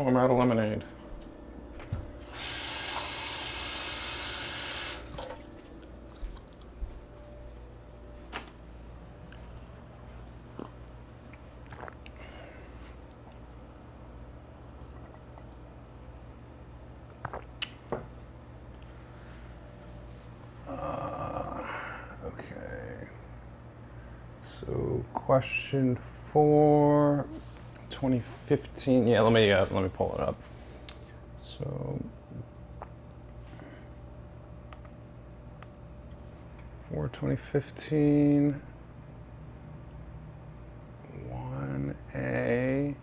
Oh, I'm out of lemonade. Okay. So question 4, 2015. Yeah, let me pull it up. So 4, 2015. 1A,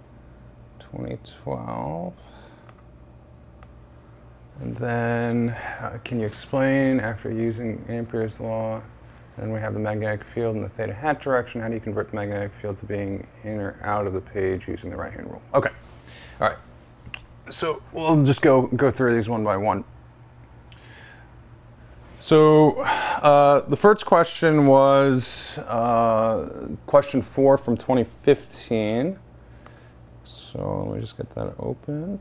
2012. And then, can you explain, after using Amperes Law, then we have the magnetic field in the theta hat direction, how do you convert the magnetic field to being in or out of the page using the right-hand rule? Okay, all right. So we'll just go through these one by one. So the first question was question 4 from 2015. So let me just get that open.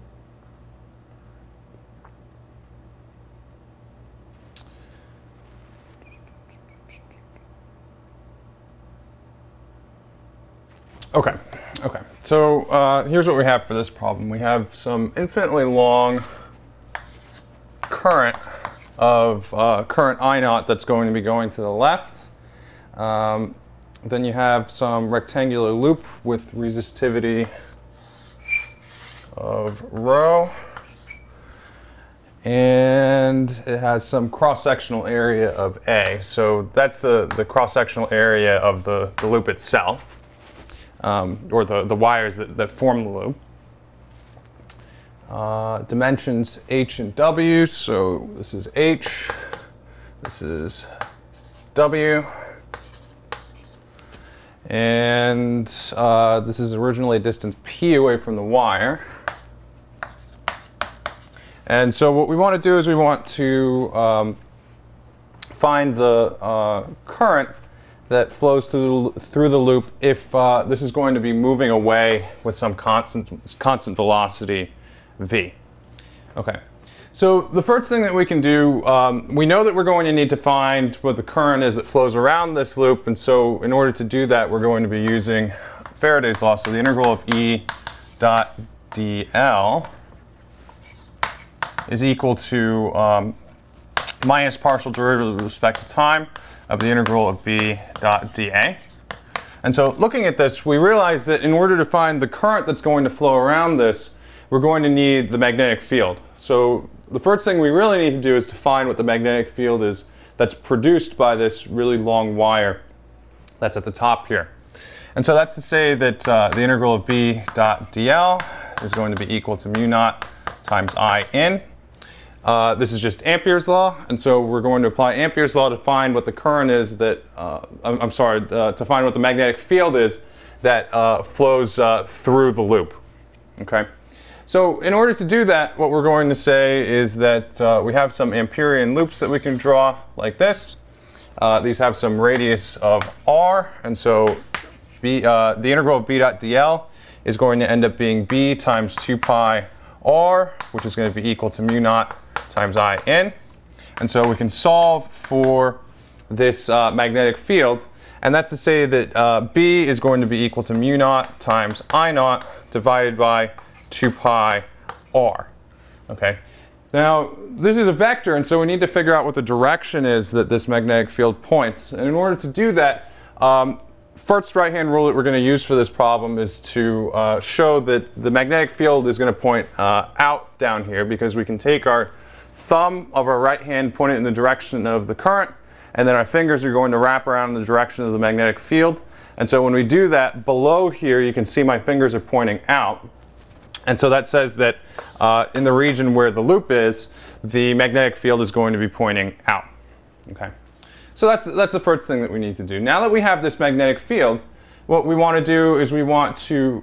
Okay. So here's what we have for this problem. We have some infinitely long current of current I naught that's going to be going to the left. Then you have some rectangular loop with resistivity of rho. And it has some cross-sectional area of A. So that's the cross-sectional area of the loop itself. Or the wires that form the loop. Dimensions H and W, so this is H, this is W, and this is originally a distance P away from the wire. And so what we want to do is we want to find the current that flows through the loop if this is going to be moving away with some constant velocity v. Okay, so the first thing that we can do, we know that we're going to need to find what the current is that flows around this loop, and so in order to do that we're going to be using Faraday's law. So the integral of E dot dl is equal to minus partial derivative with respect to time of the integral of b dot dA. And so looking at this, we realize that in order to find the current that's going to flow around this, we're going to need the magnetic field. So the first thing we really need to do is to find what the magnetic field is that's produced by this really long wire that's at the top here. And so that's to say that the integral of b dot dl is going to be equal to mu naught times I in. This is just Amperes law, and so we're going to apply Amperes law to find what the current is that, to find what the magnetic field is that flows through the loop. Okay, so in order to do that, what we're going to say is that we have some Amperian loops that we can draw like this. These have some radius of r, and so the integral of b dot dl is going to end up being b times 2 pi r, which is going to be equal to mu naught times I in. And so we can solve for this magnetic field, and that's to say that B is going to be equal to mu naught times I naught divided by 2 pi r. Okay. Now this is a vector, and so we need to figure out what the direction is that this magnetic field points. And in order to do that, first right-hand rule that we're going to use for this problem is to show that the magnetic field is going to point out down here, because we can take our thumb of our right hand, point it in the direction of the current, and then our fingers are going to wrap around in the direction of the magnetic field. And so when we do that, below here you can see my fingers are pointing out. And so that says that in the region where the loop is, the magnetic field is going to be pointing out. Okay. So that's the first thing that we need to do. Now that we have this magnetic field, what we want to do is we want to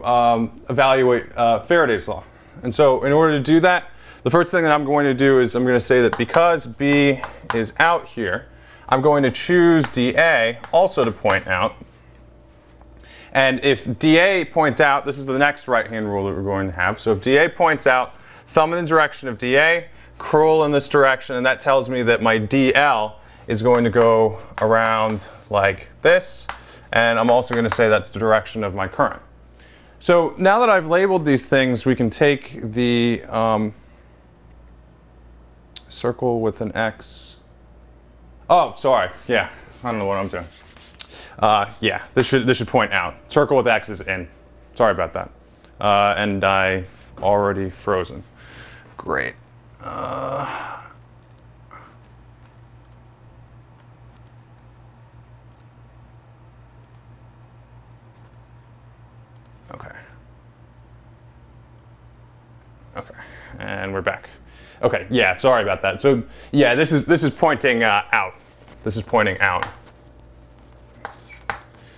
evaluate Faraday's law. And so in order to do that, the first thing that I'm going to do is I'm going to say that because B is out here, I'm going to choose dA also to point out. And if dA points out, this is the next right-hand rule that we're going to have. So if dA points out, thumb in the direction of dA, curl in this direction, and that tells me that my dL is going to go around like this. And I'm also going to say that's the direction of my current. So now that I've labeled these things, we can take the circle with an X. Oh, sorry. Yeah, I don't know what I'm doing. Yeah, this should point out. Circle with X is in. Sorry about that. And I've already frozen. Great. Okay. Okay, and we're back. Okay, yeah, sorry about that. So yeah, this is pointing out. This is pointing out.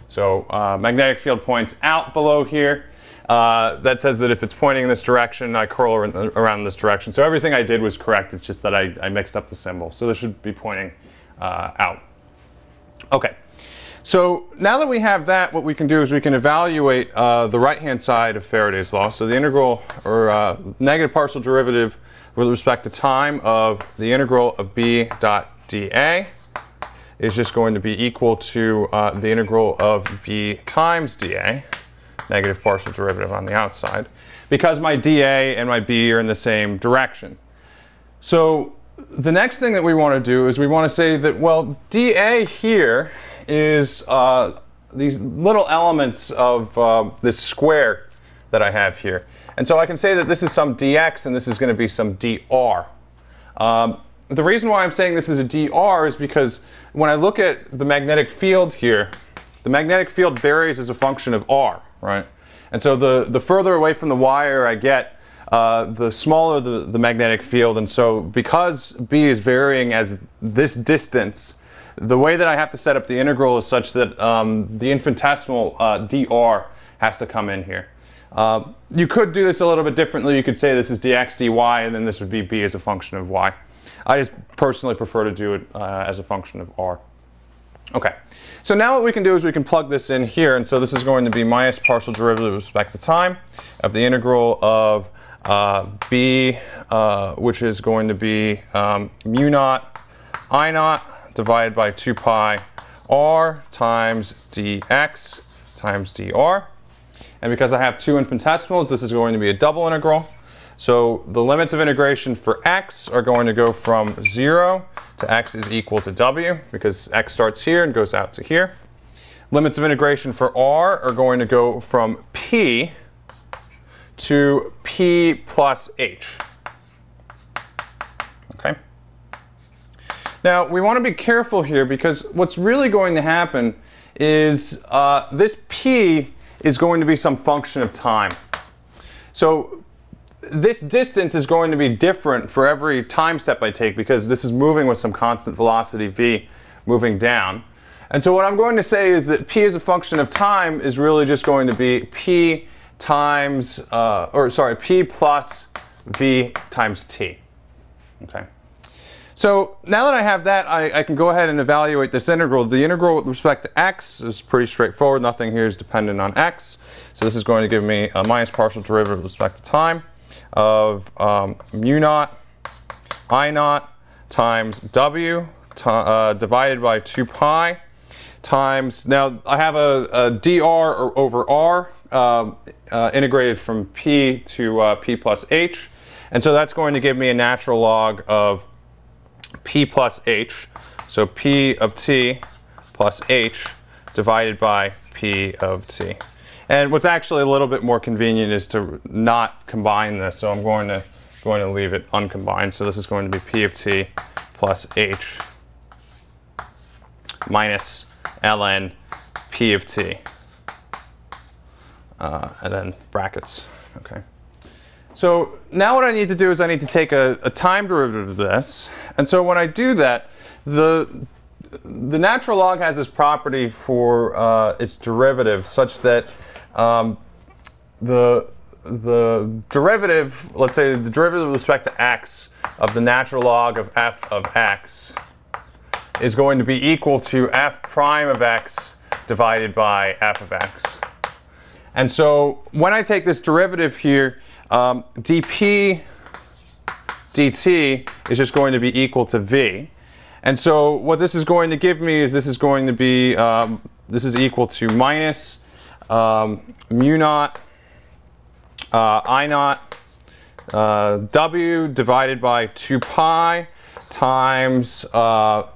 So magnetic field points out below here. That says that if it's pointing in this direction, I curl around this direction. So everything I did was correct. It's just that I mixed up the symbol. So this should be pointing out. Okay. So now that we have that, what we can do is we can evaluate the right-hand side of Faraday's law. So the integral, or negative partial derivative with respect to time of the integral of b dot dA is just going to be equal to the integral of b times dA, negative partial derivative on the outside, because my dA and my b are in the same direction. So the next thing that we want to do is we want to say that, well, dA here is these little elements of this square that I have here. And so I can say that this is some dx and this is going to be some dr. The reason why I'm saying this is a dr is because when I look at the magnetic field here, the magnetic field varies as a function of r, right? And so the further away from the wire I get, the smaller the magnetic field. And so because b is varying as this distance, the way that I have to set up the integral is such that the infinitesimal dr has to come in here. You could do this a little bit differently. You could say this is dx dy, and then this would be b as a function of y. I just personally prefer to do it as a function of r. Okay, so now what we can do is we can plug this in here, and so this is going to be minus partial derivative with respect to time of the integral of b, which is going to be mu naught I naught divided by 2 pi r times dx times dr. And because I have two infinitesimals, this is going to be a double integral. So the limits of integration for x are going to go from 0 to x is equal to w, because x starts here and goes out to here. Limits of integration for r are going to go from p to p plus h. Okay. Now we want to be careful here, because what's really going to happen is this p is going to be some function of time. So this distance is going to be different for every time step I take, because this is moving with some constant velocity v moving down. And so what I'm going to say is that p as a function of time is really just going to be p times, p plus v times t. Okay. So now that I have that, I can go ahead and evaluate this integral. The integral with respect to x is pretty straightforward. Nothing here is dependent on x. So this is going to give me a minus partial derivative with respect to time of mu naught I naught times w divided by 2 pi times, now I have a dr over r integrated from p to p plus h. And so that's going to give me a natural log of p plus h, so p of t plus h divided by p of t. And what's actually a little bit more convenient is to not combine this, so I'm going to leave it uncombined. So this is going to be p of t plus h minus ln p of t, and then brackets. Okay. So now what I need to do is I need to take a time derivative of this. And so when I do that, the natural log has this property for its derivative such that the derivative, let's say the derivative with respect to x of the natural log of f of x is going to be equal to f prime of x divided by f of x. And so when I take this derivative here, dp dt is just going to be equal to v. And so what this is going to give me is this is going to be, this is equal to minus mu naught I naught w divided by 2 pi times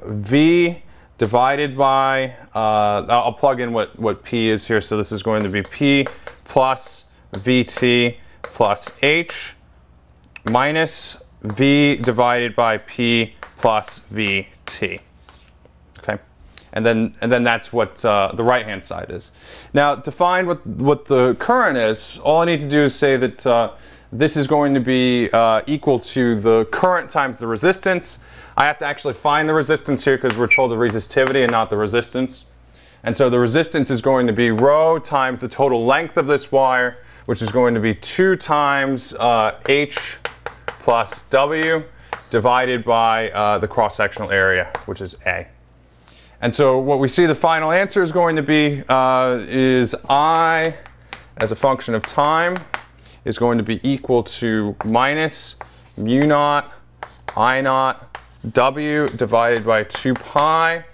v divided by, I'll plug in what p is here, so this is going to be p plus vt plus h minus v divided by p plus vt. Okay, and then that's what the right hand side is. Now to find what the current is, all I need to do is say that this is going to be equal to the current times the resistance. I have to actually find the resistance here because we're told the resistivity and not the resistance. And so the resistance is going to be rho times the total length of this wire, which is going to be 2 times h plus w divided by the cross-sectional area, which is A. And so what we see the final answer is going to be is I, as a function of time, is going to be equal to minus mu naught I naught w divided by 2 pi.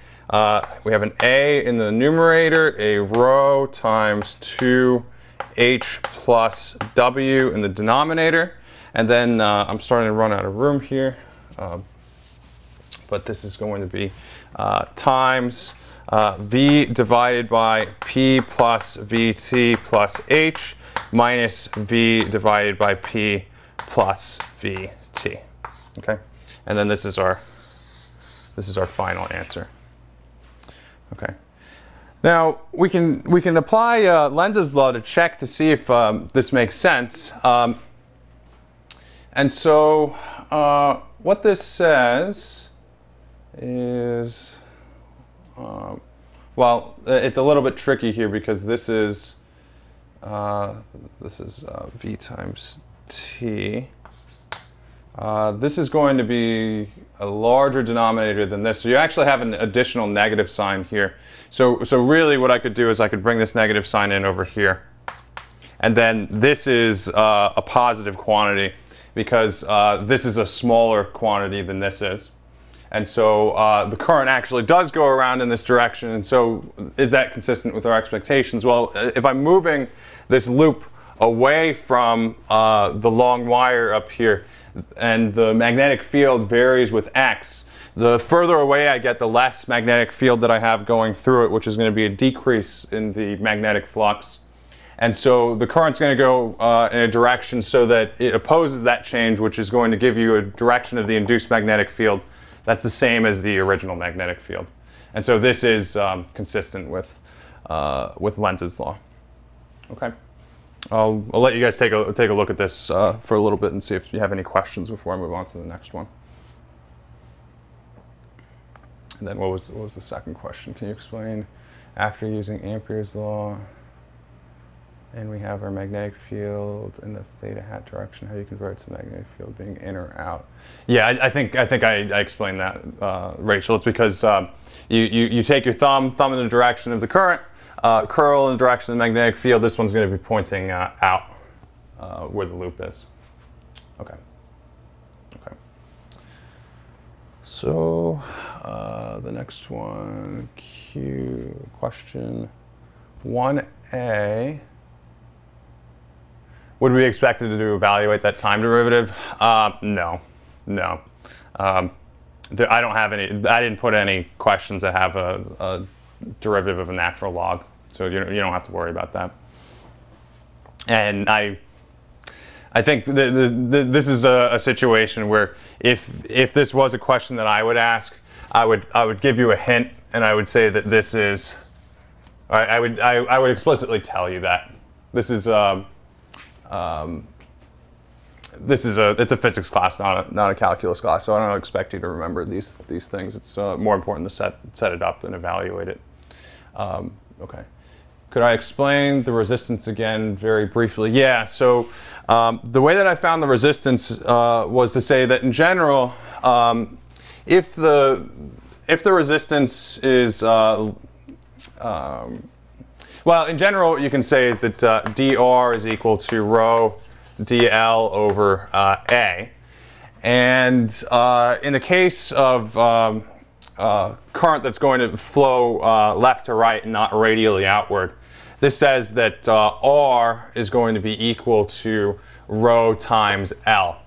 We have an A in the numerator, a rho times 2h plus w in the denominator. And then I'm starting to run out of room here. But this is going to be times v divided by p plus vt plus h minus v divided by p plus vt. Okay, and then this is our final answer. Okay. Now we can apply Lenz's law to check to see if this makes sense. And so what this says is, well, it's a little bit tricky here because this is v times t. This is going to be a larger denominator than this. So you actually have an additional negative sign here. So really what I could do is I could bring this negative sign in over here. And then this is a positive quantity because this is a smaller quantity than this is. And so the current actually does go around in this direction. And so is that consistent with our expectations? Well, if I'm moving this loop away from the long wire up here, and the magnetic field varies with x, the further away I get, the less magnetic field that I have going through it, which is going to be a decrease in the magnetic flux. And so the current's going to go in a direction so that it opposes that change, which is going to give you a direction of the induced magnetic field that's the same as the original magnetic field. And so this is consistent with Lenz's law. Okay. I'll let you guys take a look at this for a little bit and see if you have any questions before I move on to the next one. And then what was the second question? Can you explain, after using Amperes law and we have our magnetic field in the theta hat direction, how you convert to magnetic field being in or out? Yeah, I think I explained that, Rachel. It's because you take your thumb in the direction of the current, curl in the direction of the magnetic field. This one's going to be pointing out where the loop is. Okay. Okay. So the next one, question 1a. Would we expect it to evaluate that time derivative? No. I don't have any. I didn't put any questions that have a derivative of a natural log, so you don't have to worry about that. And I think this is a situation where if this was a question that I would ask, I would give you a hint, and I would say that this is. I would explicitly tell you that this is. It's a physics class, not a calculus class, so I don't expect you to remember these things. It's more important to set it up than evaluate it. Okay. Could I explain the resistance again very briefly? Yeah, so the way that I found the resistance was to say that in general, if the resistance is, well, Well, in general, you can say is that dr is equal to rho dl over A. And in the case of current that's going to flow left to right and not radially outward, this says that R is going to be equal to rho times L.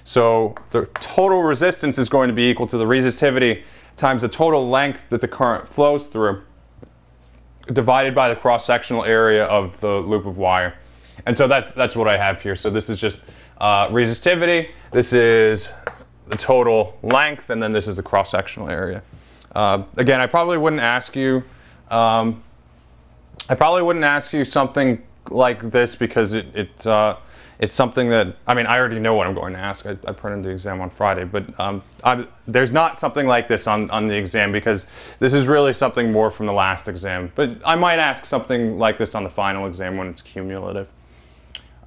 So the total resistance is going to be equal to the resistivity times the total length that the current flows through, divided by the cross-sectional area of the loop of wire. And so that's what I have here. So this is just resistivity, this is the total length, and then this is the cross-sectional area. Again, I probably wouldn't ask you something like this because it's something that, I mean, I already know what I'm going to ask. I printed the exam on Friday, but there's not something like this on the exam because this is really something more from the last exam. But I might ask something like this on the final exam when it's cumulative.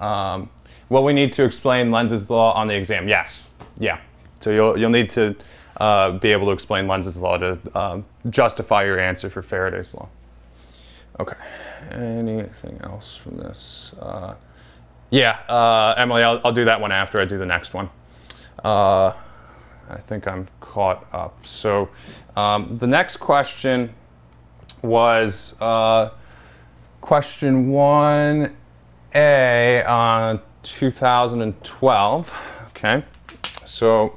Will we need to explain Lenz's law on the exam? Yes. Yeah. So you'll need to be able to explain Lenz's law to justify your answer for Faraday's law. Okay. Anything else from this? Yeah, Emily, I'll do that one after I do the next one. I think I'm caught up. So the next question was question 1A on 2012. Okay, so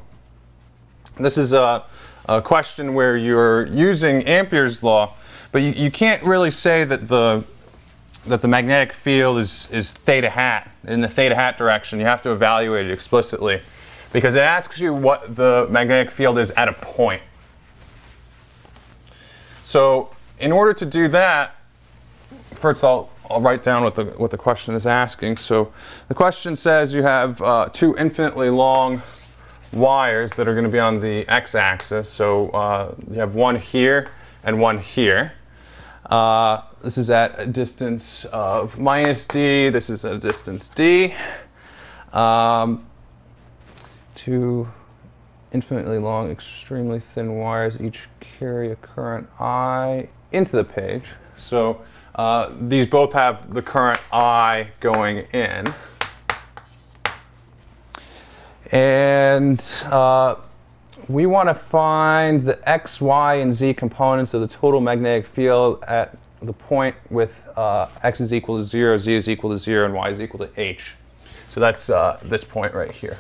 this is a question where you're using Amperes law, but you can't really say that the magnetic field is theta hat, in the theta hat direction. You have to evaluate it explicitly because it asks you what the magnetic field is at a point. So in order to do that, first I'll write down what the question is asking. So the question says you have two infinitely long wires that are going to be on the x-axis. So you have one here and one here. This is at a distance of minus d. This is at a distance d. Two infinitely long, extremely thin wires each carry a current I into the page. So these both have the current I going in. And we want to find the x, y, and z components of the total magnetic field at the point with x is equal to 0, z is equal to 0, and y is equal to h. So that's this point right here.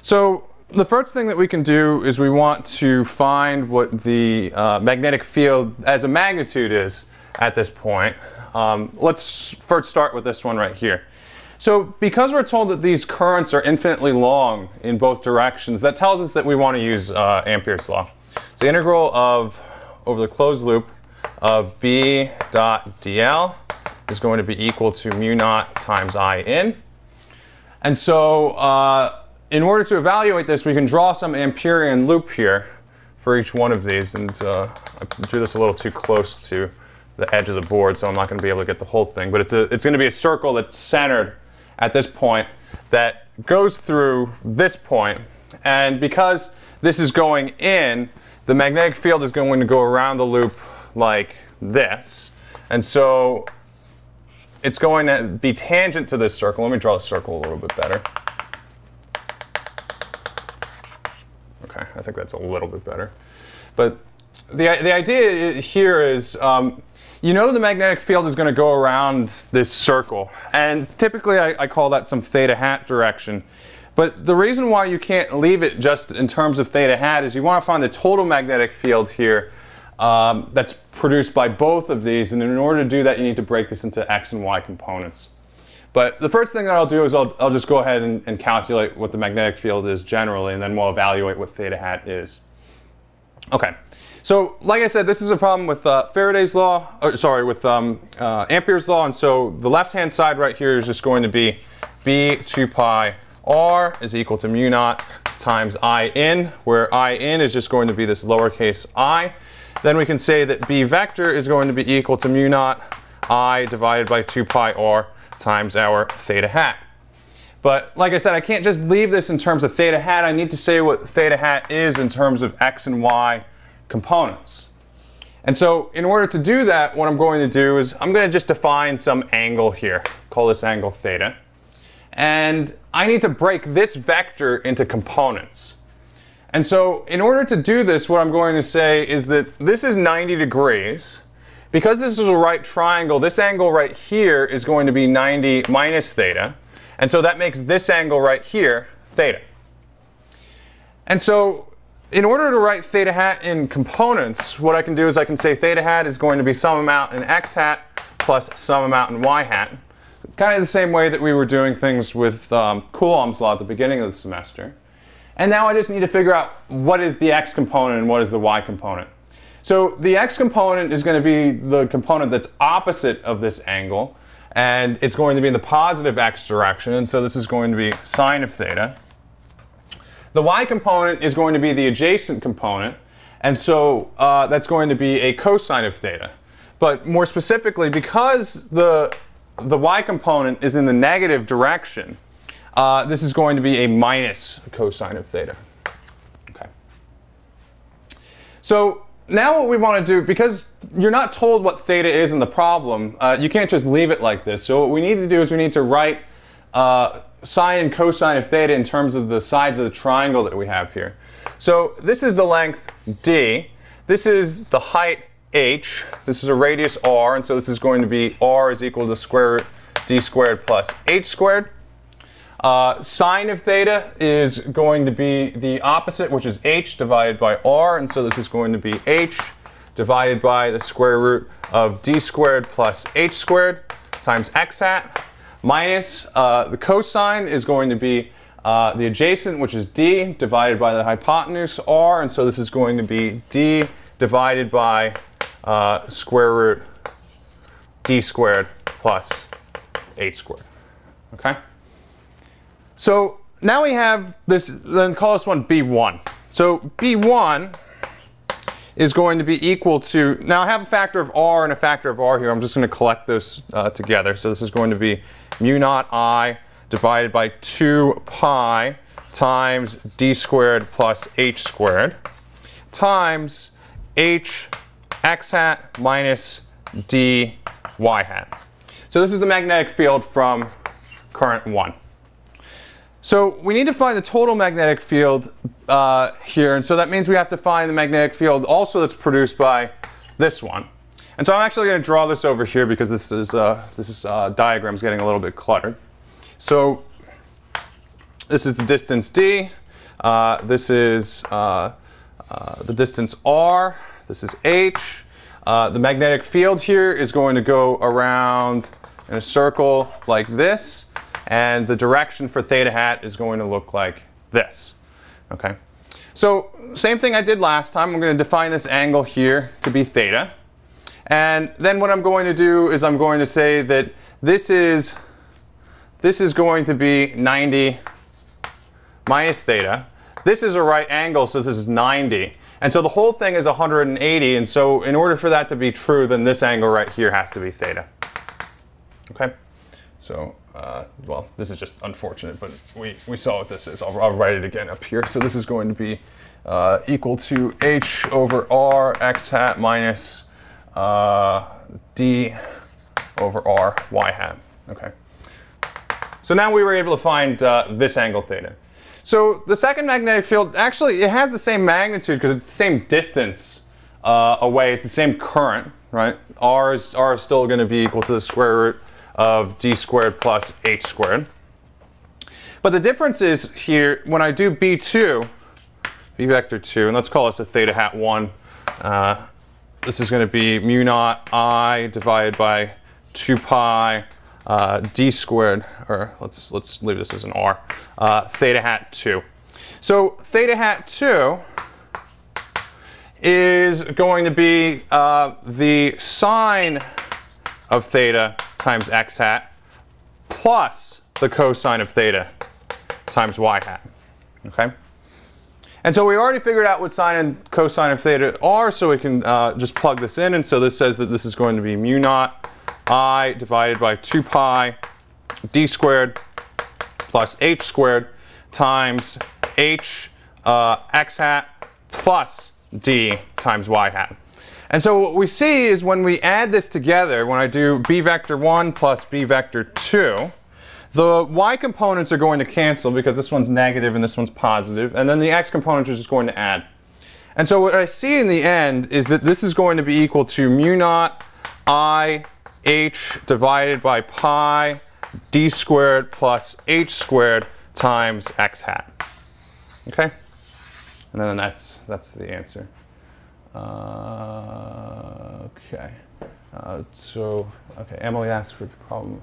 So the first thing that we can do is we want to find what the magnetic field as a magnitude is at this point. Let's first start with this one right here. So because we're told that these currents are infinitely long in both directions, that tells us that we want to use Amperes law. So the integral of over the closed loop of B dot dl is going to be equal to mu naught times I in. And so in order to evaluate this, we can draw some Amperian loop here for each one of these. And I drew this a little too close to the edge of the board, so I'm not going to be able to get the whole thing. But it's going to be a circle that's centered at this point that goes through this point. And because this is going in, the magnetic field is going to go around the loop like this. And so it's going to be tangent to this circle. Let me draw the circle a little bit better. Okay, I think that's a little bit better. But the idea here is, you know the magnetic field is going to go around this circle. And typically I call that some theta hat direction. But the reason why you can't leave it just in terms of theta hat is you want to find the total magnetic field here that's produced by both of these. And in order to do that, you need to break this into x and y components. But the first thing that I'll do is I'll just go ahead and calculate what the magnetic field is generally, and then we'll evaluate what theta hat is. Okay. So, like I said, this is a problem with Faraday's law, with Amperes law, and so the left-hand side right here is just going to be b 2 pi r is equal to mu naught times I in, where I in is just going to be this lowercase I. Then we can say that b vector is going to be equal to mu naught I divided by 2 pi r times our theta hat. But like I said, I can't just leave this in terms of theta hat. I need to say what theta hat is in terms of x and y components. And so in order to do that, what I'm going to do is I'm going to just define some angle here. Call this angle theta. And I need to break this vector into components. And so in order to do this, what I'm going to say is that this is 90 degrees. Because this is a right triangle, this angle right here is going to be 90 minus theta. And so that makes this angle right here theta. And so in order to write theta hat in components, what I can do is I can say theta hat is going to be some amount in x hat plus some amount in y hat. Kind of the same way that we were doing things with Coulomb's law at the beginning of the semester. And now I just need to figure out what is the x component and what is the y component. So the x component is going to be the component that's opposite of this angle. And it's going to be in the positive x direction. And so this is going to be sine of theta. The y component is going to be the adjacent component. And so that's going to be a cosine of theta. But more specifically, because the y component is in the negative direction, this is going to be a minus cosine of theta. Okay. So now what we want to do, because you're not told what theta is in the problem, you can't just leave it like this. So what we need to do is we need to write sine and cosine of theta in terms of the sides of the triangle that we have here. So this is the length d. This is the height h. This is a radius r. And so this is going to be r is equal to square root d squared plus h squared. Sine of theta is going to be the opposite, which is h divided by r. And so this is going to be h divided by the square root of d squared plus h squared times x hat. Minus the cosine is going to be the adjacent, which is d, divided by the hypotenuse r. And so this is going to be d divided by square root d squared plus h squared. Okay? So now we have this, then call this one b1. So b1 is going to be equal to, now I have a factor of r and a factor of r here. I'm just going to collect those together. So this is going to be mu naught I divided by 2 pi times d squared plus h squared times h x hat minus d y hat. So this is the magnetic field from current 1. So we need to find the total magnetic field here, and so that means we have to find the magnetic field also that's produced by this one. And so I'm actually going to draw this over here because this diagram is getting a little bit cluttered. So this is the distance d. This is the distance r. This is h. The magnetic field here is going to go around in a circle like this. And the direction for theta hat is going to look like this. Okay. So same thing I did last time. I'm going to define this angle here to be theta. And then what I'm going to do is I'm going to say that this is going to be 90 minus theta. This is a right angle, so this is 90. And so the whole thing is 180. And so in order for that to be true, then this angle right here has to be theta. Okay. So, well, this is just unfortunate, but we saw what this is. I'll write it again up here. So this is going to be equal to h over r x hat minus d over r y hat. Okay. So now we were able to find this angle theta. So the second magnetic field, actually, it has the same magnitude because it's the same distance away. It's the same current, right? R is still going to be equal to the square root of d squared plus h squared. But the difference is here, when I do b2, b vector 2, and let's call this a theta hat 1, this is going to be mu naught I divided by 2 pi d squared, or let's leave this as an r, theta hat 2. So theta hat 2 is going to be the sine of theta times x hat plus the cosine of theta times y hat. Okay? And so we already figured out what sine and cosine of theta are, so we can just plug this in. And so this says that this is going to be mu naught I divided by 2 pi d squared plus h squared times h x hat plus d times y hat. And so what we see is when we add this together, when I do b vector 1 plus b vector 2, the y components are going to cancel because this one's negative and this one's positive, and then the x components are just going to add. And so what I see in the end is that this is going to be equal to mu naught I h divided by pi d squared plus h squared times x hat. Okay? And then that's the answer. Okay. Okay, Emily asked for problem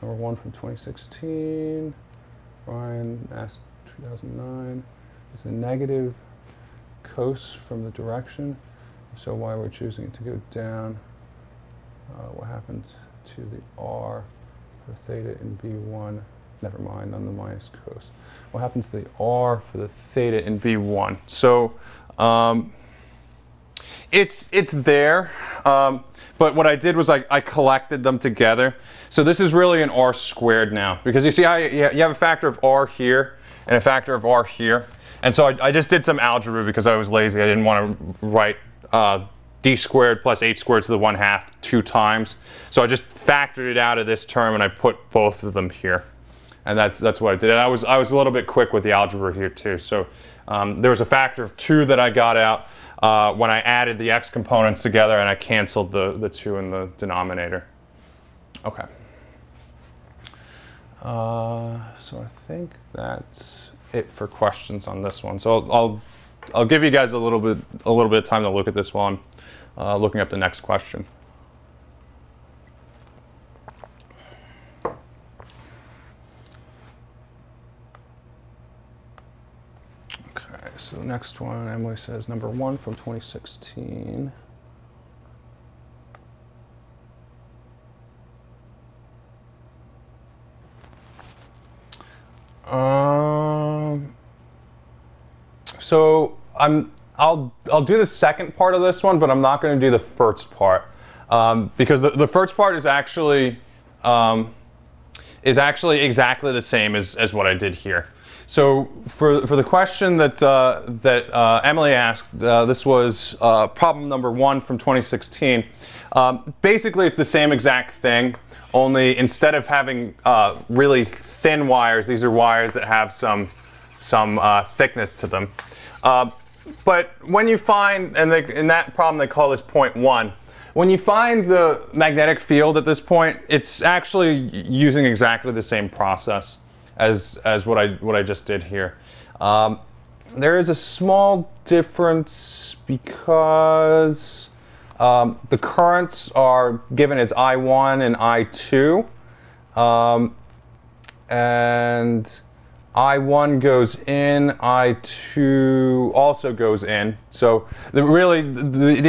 number 1 from 2016. Ryan asked 2009. Is the negative cos from the direction? So why we're choosing it to go down? What happens to the r for theta in B1? Never mind on the minus cos. What happens to the r for the theta in B1? So it's there, but what I did was I collected them together. So this is really an r squared now, because you see how you have a factor of r here and a factor of r here. And so I just did some algebra because I was lazy. I didn't want to write d squared plus h squared to the 1/2 2 times. So I just factored it out of this term and I put both of them here. And that's what I did. And I was a little bit quick with the algebra here too. So there was a factor of 2 that I got out when I added the x components together, and I canceled the 2 in the denominator. Okay. So I think that's it for questions on this one. So I'll give you guys a little bit of time to look at this while I'm looking up the next question. Okay, so the next one, Emily says number 1 from 2016. So I'll do the second part of this one, but I'm not going to do the first part because the first part is actually exactly the same as what I did here. So for the question that Emily asked, this was problem number 1 from 2016. Basically, it's the same exact thing, only instead of having really thin wires, these are wires that have some thickness to them. But when you find, and in that problem they call this point 1, when you find the magnetic field at this point, it's actually using exactly the same process as what I just did here. There is a small difference because the currents are given as I1 and I2, and I1 goes in, I2 also goes in. So the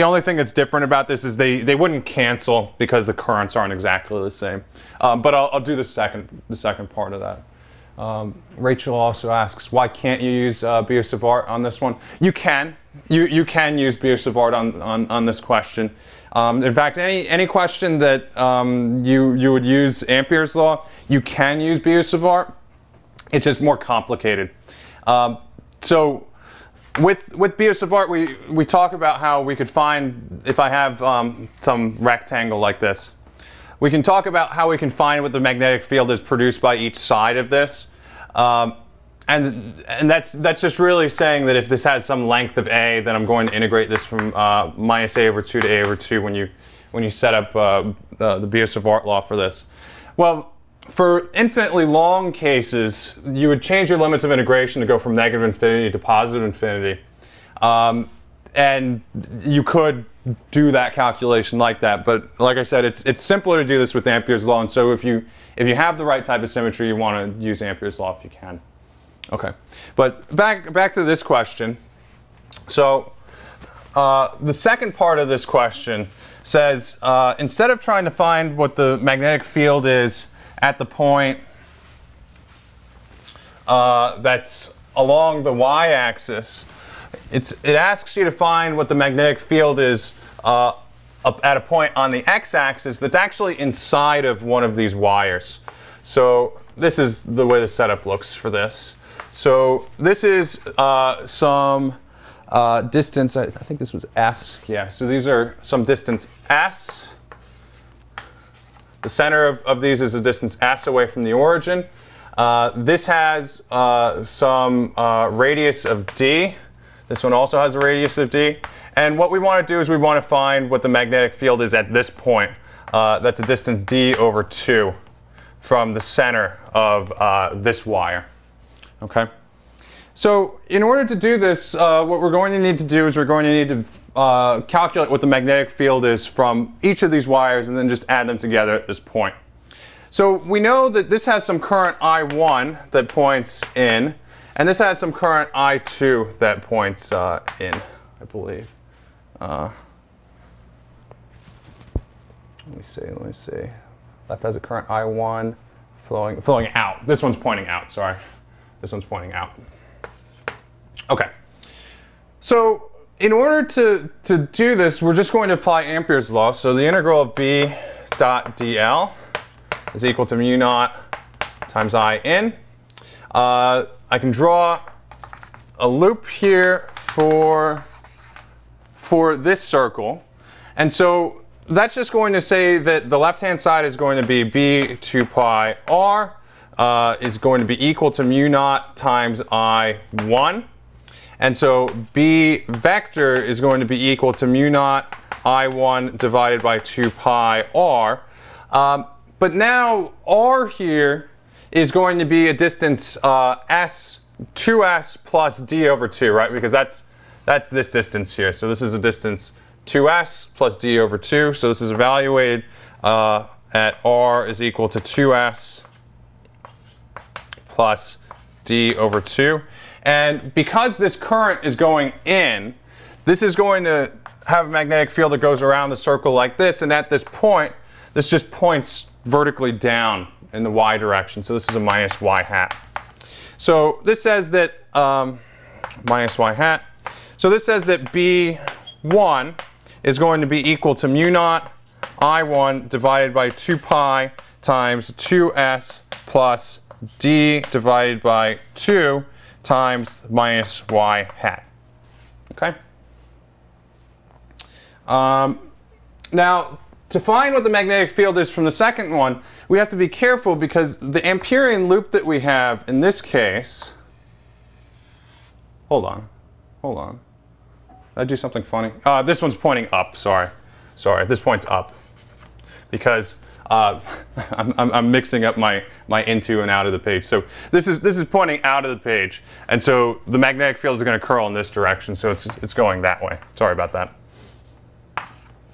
only thing that's different about this is they wouldn't cancel because the currents aren't exactly the same. But I'll do the second part of that. Rachel also asks, why can't you use Biot-Savart on this one? You can. You can use Biot-Savart on this question. In fact, any question that you would use Amperes Law, you can use Biot-Savart. It's just more complicated. So with Biot-Savart, we talk about how we could find, if I have some rectangle like this, we can talk about how we can find what the magnetic field is produced by each side of this. And that's just really saying that if this has some length of a, then I'm going to integrate this from minus a over 2 to a over 2 when you set up the Biot-Savart law for this. Well, for infinitely long cases, you would change your limits of integration to go from negative infinity to positive infinity. And you could do that calculation like that, but like I said, it's simpler to do this with Amperes Law, and so if you have the right type of symmetry, you want to use Amperes Law if you can. Okay, but back to this question. So the second part of this question says, instead of trying to find what the magnetic field is at the point that's along the y-axis, it asks you to find what the magnetic field is at a point on the x-axis that's actually inside of one of these wires. So this is the way the setup looks for this. So this is some distance, I think this was S. Yeah, so these are some distance S. The center of these is a distance S away from the origin. This has some radius of D. This one also has a radius of D. And what we want to do is we want to find what the magnetic field is at this point. That's a distance D over 2 from the center of this wire. Okay. So in order to do this, what we're going to need to do is we're going to need to calculate what the magnetic field is from each of these wires and then just add them together at this point. So we know that this has some current I1 that points in, and this has some current I2 that points in, I believe. Let me see. Left has a current I1 flowing out. This one's pointing out, sorry. This one's pointing out. Okay. So in order to do this, we're just going to apply Amperes law. So the integral of B dot dl is equal to mu naught times I in. I can draw a loop here for this circle. And so that's just going to say that the left-hand side is going to be B 2 pi r is going to be equal to mu naught times I1. And so B vector is going to be equal to mu naught I1 divided by 2 pi r. But now r here is going to be a distance s, 2s plus d over 2, right? Because that's this distance here. So this is a distance 2s plus d over 2. So this is evaluated at r is equal to 2s plus d over 2. And because this current is going in, this is going to have a magnetic field that goes around the circle like this. And at this point, this just points vertically down in the y direction. So this is a minus y hat. So this says that minus y hat. So this says that B1 is going to be equal to mu naught I1 divided by 2 pi times 2s plus d divided by 2 times minus y hat. Okay? Now, to find what the magnetic field is from the second one, we have to be careful because the Amperian loop that we have in this case, hold on. Did I do something funny? This one's pointing up, sorry, this points up because I'm mixing up my into and out of the page. So this is pointing out of the page, and so the magnetic field is going to curl in this direction. So it's going that way. Sorry about that.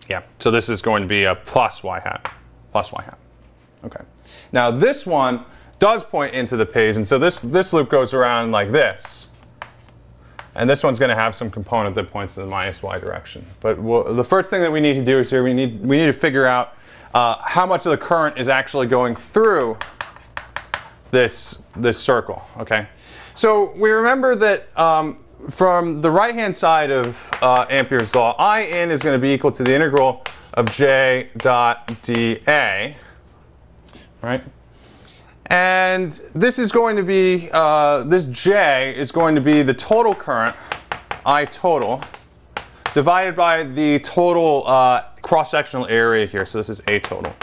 Yeah. So this is going to be a plus y hat. Okay. Now this one does point into the page, and so this loop goes around like this, and this one's going to have some component that points in the minus y direction. But the first thing that we need to do is here we need to figure out how much of the current is actually going through this circle, okay? So we remember that from the right-hand side of Amperes law, I in is going to be equal to the integral of j dot dA, right? And this is going to be, this j is going to be the total current, I total, divided by the total cross-sectional area here. So this is A total.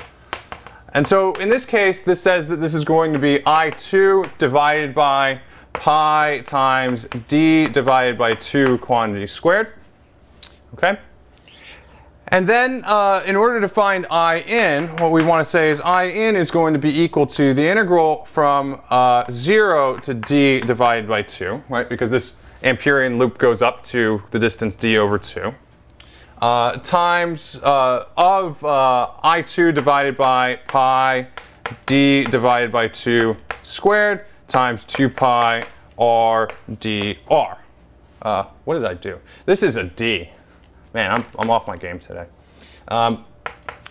And so in this case, this says that this is going to be I2 divided by pi times d divided by 2 quantity squared. Okay? And then in order to find I in, what we want to say is I in is going to be equal to the integral from 0 to d divided by 2, right? Because this Amperian loop goes up to the distance d over 2, times of I2 divided by pi d divided by 2 squared times 2 pi r dr. What did I do? This is a d. Man, I'm off my game today.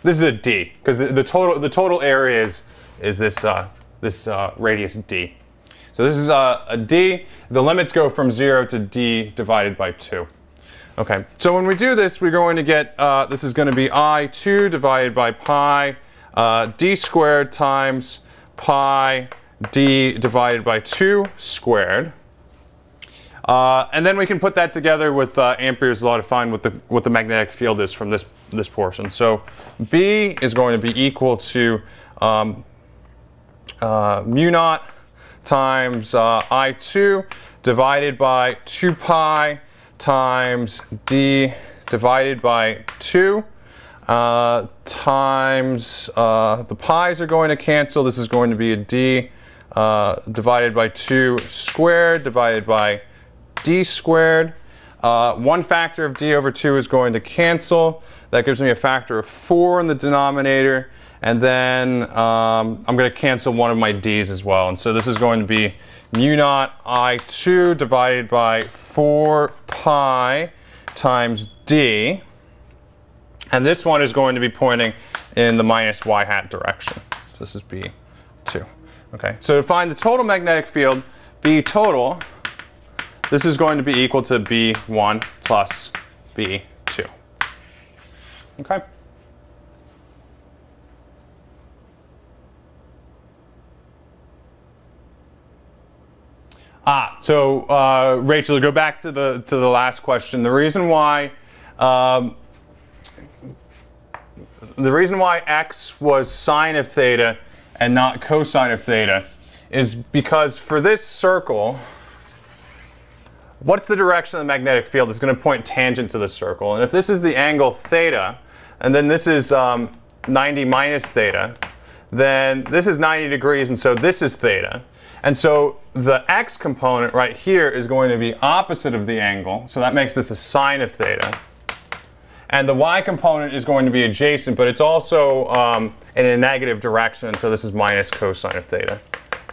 This is a d because the total area is this radius d. So this is a d. The limits go from 0 to d divided by 2. Okay, so when we do this, we're going to get, this is going to be I2 divided by pi d squared times pi d divided by 2 squared. And then we can put that together with Amperes Law to find what the magnetic field is from this portion. So B is going to be equal to mu naught times I2 divided by 2 pi times D divided by 2 times the pi's are going to cancel. This is going to be a D divided by 2 squared divided by D squared. One factor of D over 2 is going to cancel. That gives me a factor of 4 in the denominator. And then I'm going to cancel one of my D's as well. And so this is going to be mu naught I2 divided by 4 pi times D. And this one is going to be pointing in the minus y hat direction. So this is B2. Okay, so to find the total magnetic field, B total, this is going to be equal to B1 plus B2. Okay? So Rachel, to go back to the last question, the reason why x was sine of theta and not cosine of theta is because for this circle, what's the direction of the magnetic field? It's going to point tangent to the circle. And if this is the angle theta, and then this is 90 minus theta, then this is 90 degrees, and so this is theta. And so the x component right here is going to be opposite of the angle, so that makes this a sine of theta. And the y component is going to be adjacent, but it's also in a negative direction, so this is minus cosine of theta,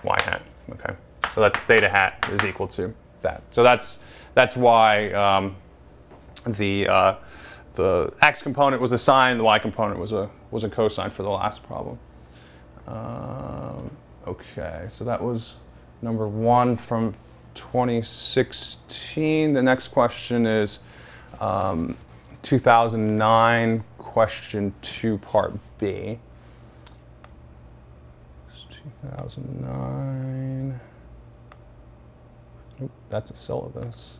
y hat. Okay, so that's theta hat is equal to that. So that's why the x component was a sine, the y component was a cosine for the last problem. Okay, so that was number 1 from 2016. The next question is 2009, question 2, part B. It's 2009. Oop, that's a syllabus.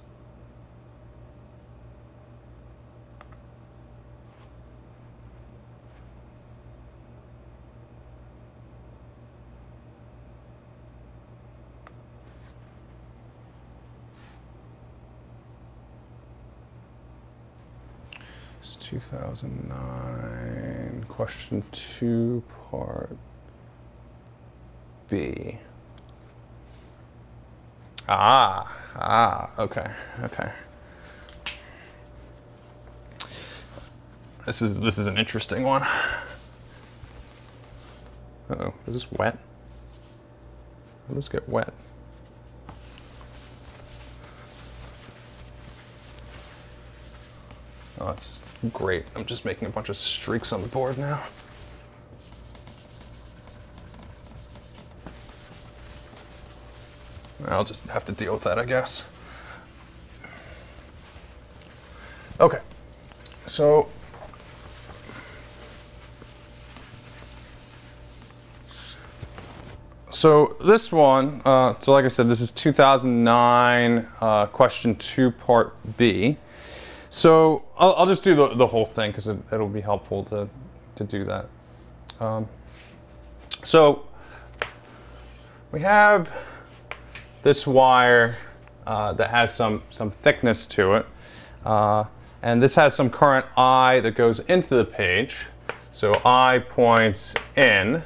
It's 2009, question 2, part B. Okay. This is an interesting one. Uh-oh, is this wet? Let this get wet. Oh, that's great. I'm just making a bunch of streaks on the board now. I'll just have to deal with that, I guess. Okay, so this one, so like I said, this is 2009, question 2, part B. So I'll just do the whole thing because it'll be helpful to do that. So we have this wire that has some thickness to it, and this has some current I that goes into the page. So I points in,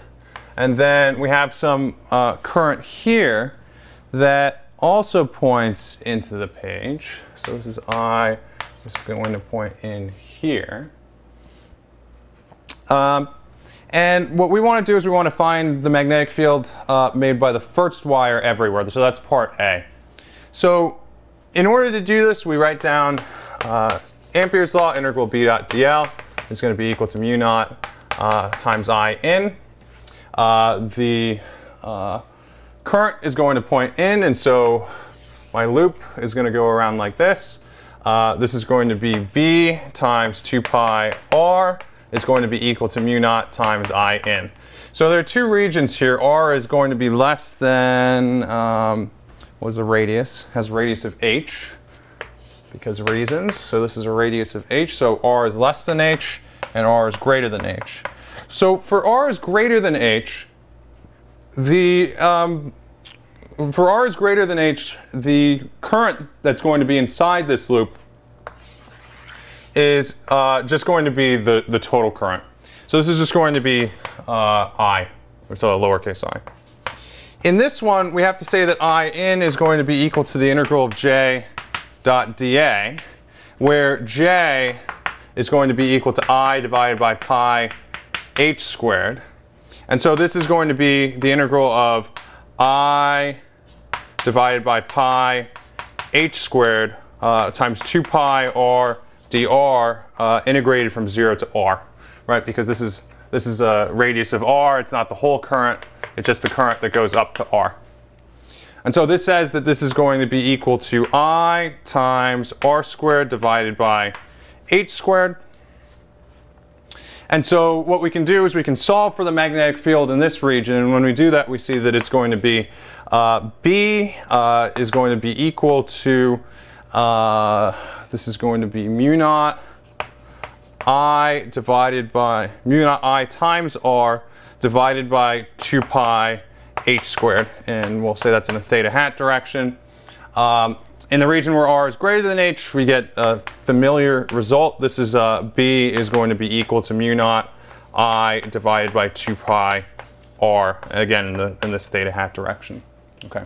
and then we have some current here that also points into the page. So this is I. Is going to point in here. And what we want to do is we want to find the magnetic field made by the first wire everywhere. So that's part A. So in order to do this, we write down Amperes Law, integral B dot dl is going to be equal to mu naught times I in. The current is going to point in, and so my loop is going to go around like this. This is going to be B times 2 pi R is going to be equal to mu naught times I in. So there are two regions here. R is going to be less than was a radius, has a radius of h because of reasons. So this is a radius of h, so r is less than h and r is greater than h. So for r is greater than h, the current that's going to be inside this loop is just going to be the total current. So this is just going to be I, or so a lowercase I. In this one, we have to say that I in is going to be equal to the integral of j dot dA, where j is going to be equal to I divided by pi h squared. And so this is going to be the integral of I divided by pi h squared times 2 pi r dr integrated from 0 to r, right? Because this is a radius of r. It's not the whole current. It's just the current that goes up to r. And so this says that this is going to be equal to I times r squared divided by h squared. And so what we can do is we can solve for the magnetic field in this region. And when we do that, we see that it's going to be B is going to be equal to, this is going to be mu naught I divided by, mu naught I times r divided by 2 pi h squared. And we'll say that's in a theta hat direction. In the region where r is greater than h, we get a familiar result. This is B is going to be equal to mu naught I divided by 2 pi r, again in this theta hat direction. Okay.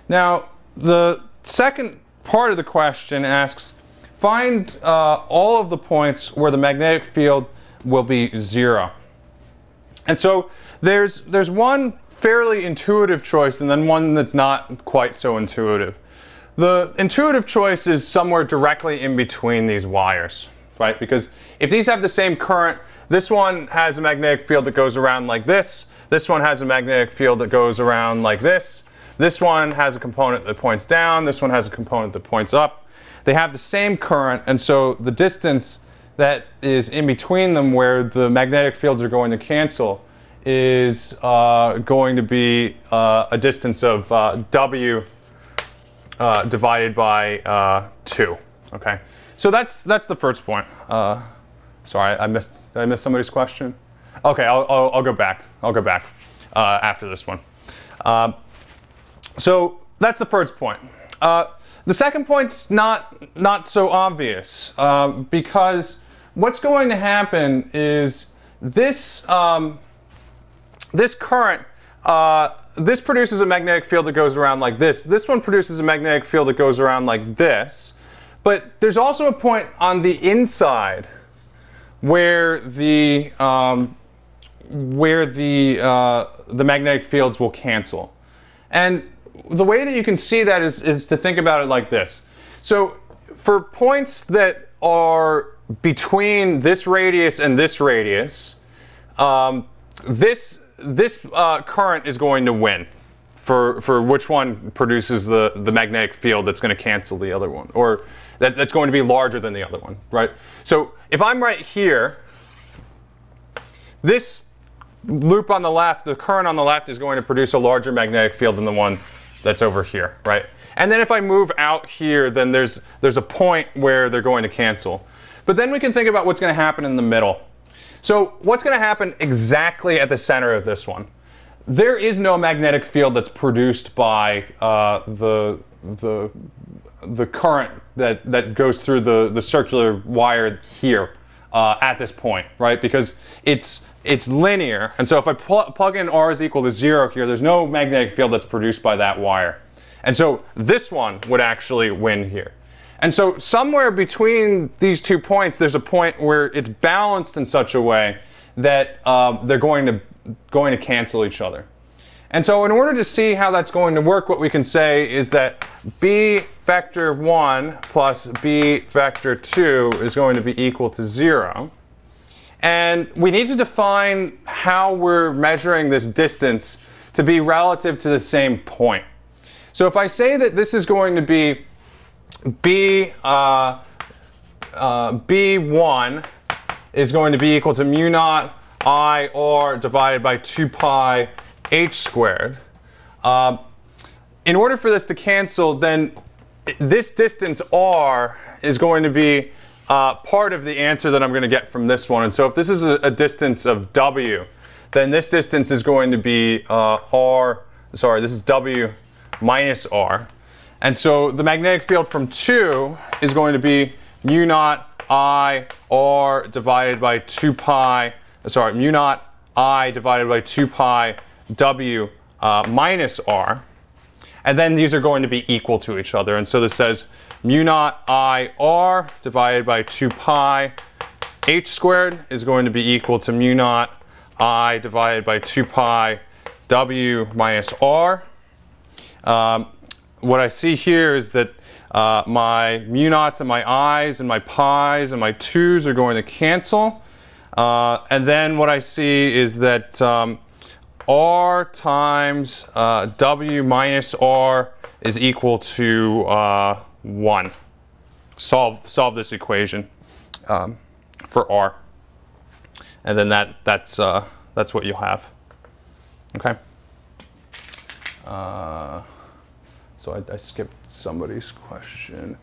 Now the second part of the question asks, find all of the points where the magnetic field will be 0. And so there's one fairly intuitive choice and then one that's not quite so intuitive. The intuitive choice is somewhere directly in between these wires, right? Because if these have the same current, this one has a magnetic field that goes around like this. This one has a magnetic field that goes around like this. This one has a component that points down. This one has a component that points up. They have the same current, and so the distance that is in between them where the magnetic fields are going to cancel is going to be a distance of W divided by 2. Okay, so that's the first point. Sorry, did I miss somebody's question? Okay, I'll go back. I'll go back after this one. So that's the first point. The second point's not so obvious because what's going to happen is this this current. This produces a magnetic field that goes around like this. This one produces a magnetic field that goes around like this. But there's also a point on the inside where the magnetic fields will cancel. And the way that you can see that is to think about it like this. So for points that are between this radius and this radius, this current is going to win for which one produces the magnetic field that's going to cancel the other one, or that's going to be larger than the other one, right? So if I'm right here, this loop on the left, the current on the left is going to produce a larger magnetic field than the one that's over here, right? And then if I move out here, then there's a point where they're going to cancel. But then we can think about what's going to happen in the middle. So what's going to happen exactly at the center of this one? There is no magnetic field that's produced by the current that goes through the circular wire here at this point, right? Because it's linear, and so if I plug in r is equal to 0 here, there's no magnetic field that's produced by that wire. And so this one would actually win here. And so somewhere between these 2 points, there's a point where it's balanced in such a way that they're going to cancel each other. And so in order to see how that's going to work, what we can say is that b vector 1 plus b vector 2 is going to be equal to 0. And we need to define how we're measuring this distance to be relative to the same point. So if I say that this is going to be B1 is going to be equal to mu naught I r divided by 2 pi h squared. in order for this to cancel, then this distance r is going to be part of the answer that I'm going to get from this one. And so if this is a distance of w, then this distance is going to be this is w minus r. And so the magnetic field from 2 is going to be mu naught I r divided by 2 pi, mu naught I divided by 2 pi w minus r. And then these are going to be equal to each other. And so this says mu naught I r divided by 2 pi h squared is going to be equal to mu naught I divided by 2 pi w minus r. What I see here is that my mu naughts and my i's and my pi's and my 2's are going to cancel. And then what I see is that r times w minus r is equal to 1. Solve this equation for r. And then that's what you'll have. Okay. So I skipped somebody's question.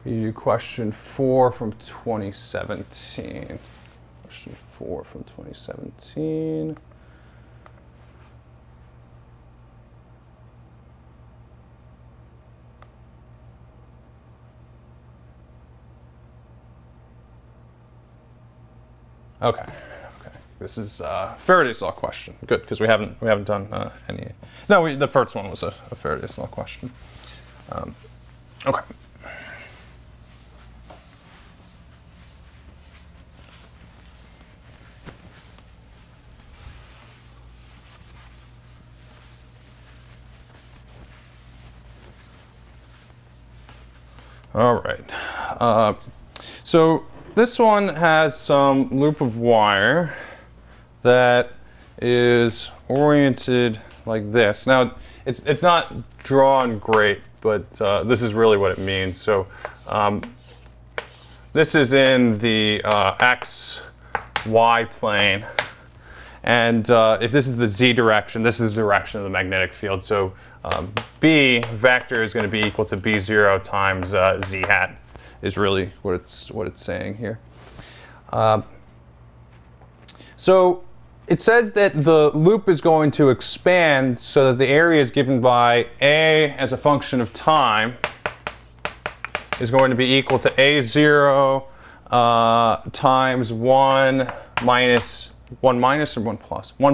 You do question 4 from 2017. Question 4 from 2017. Okay. This is Faraday's law question. Good, because we haven't done any. No, the first one was a Faraday's law question. Okay. All right. So this one has some loop of wire that is oriented like this. Now, it's not drawn great, but this is really what it means. So this is in the x, y plane. And if this is the z direction, this is the direction of the magnetic field. So B vector is going to be equal to B0 times z hat is really what it's saying here. So it says that the loop is going to expand so that the area is given by A as a function of time is going to be equal to A0 times 1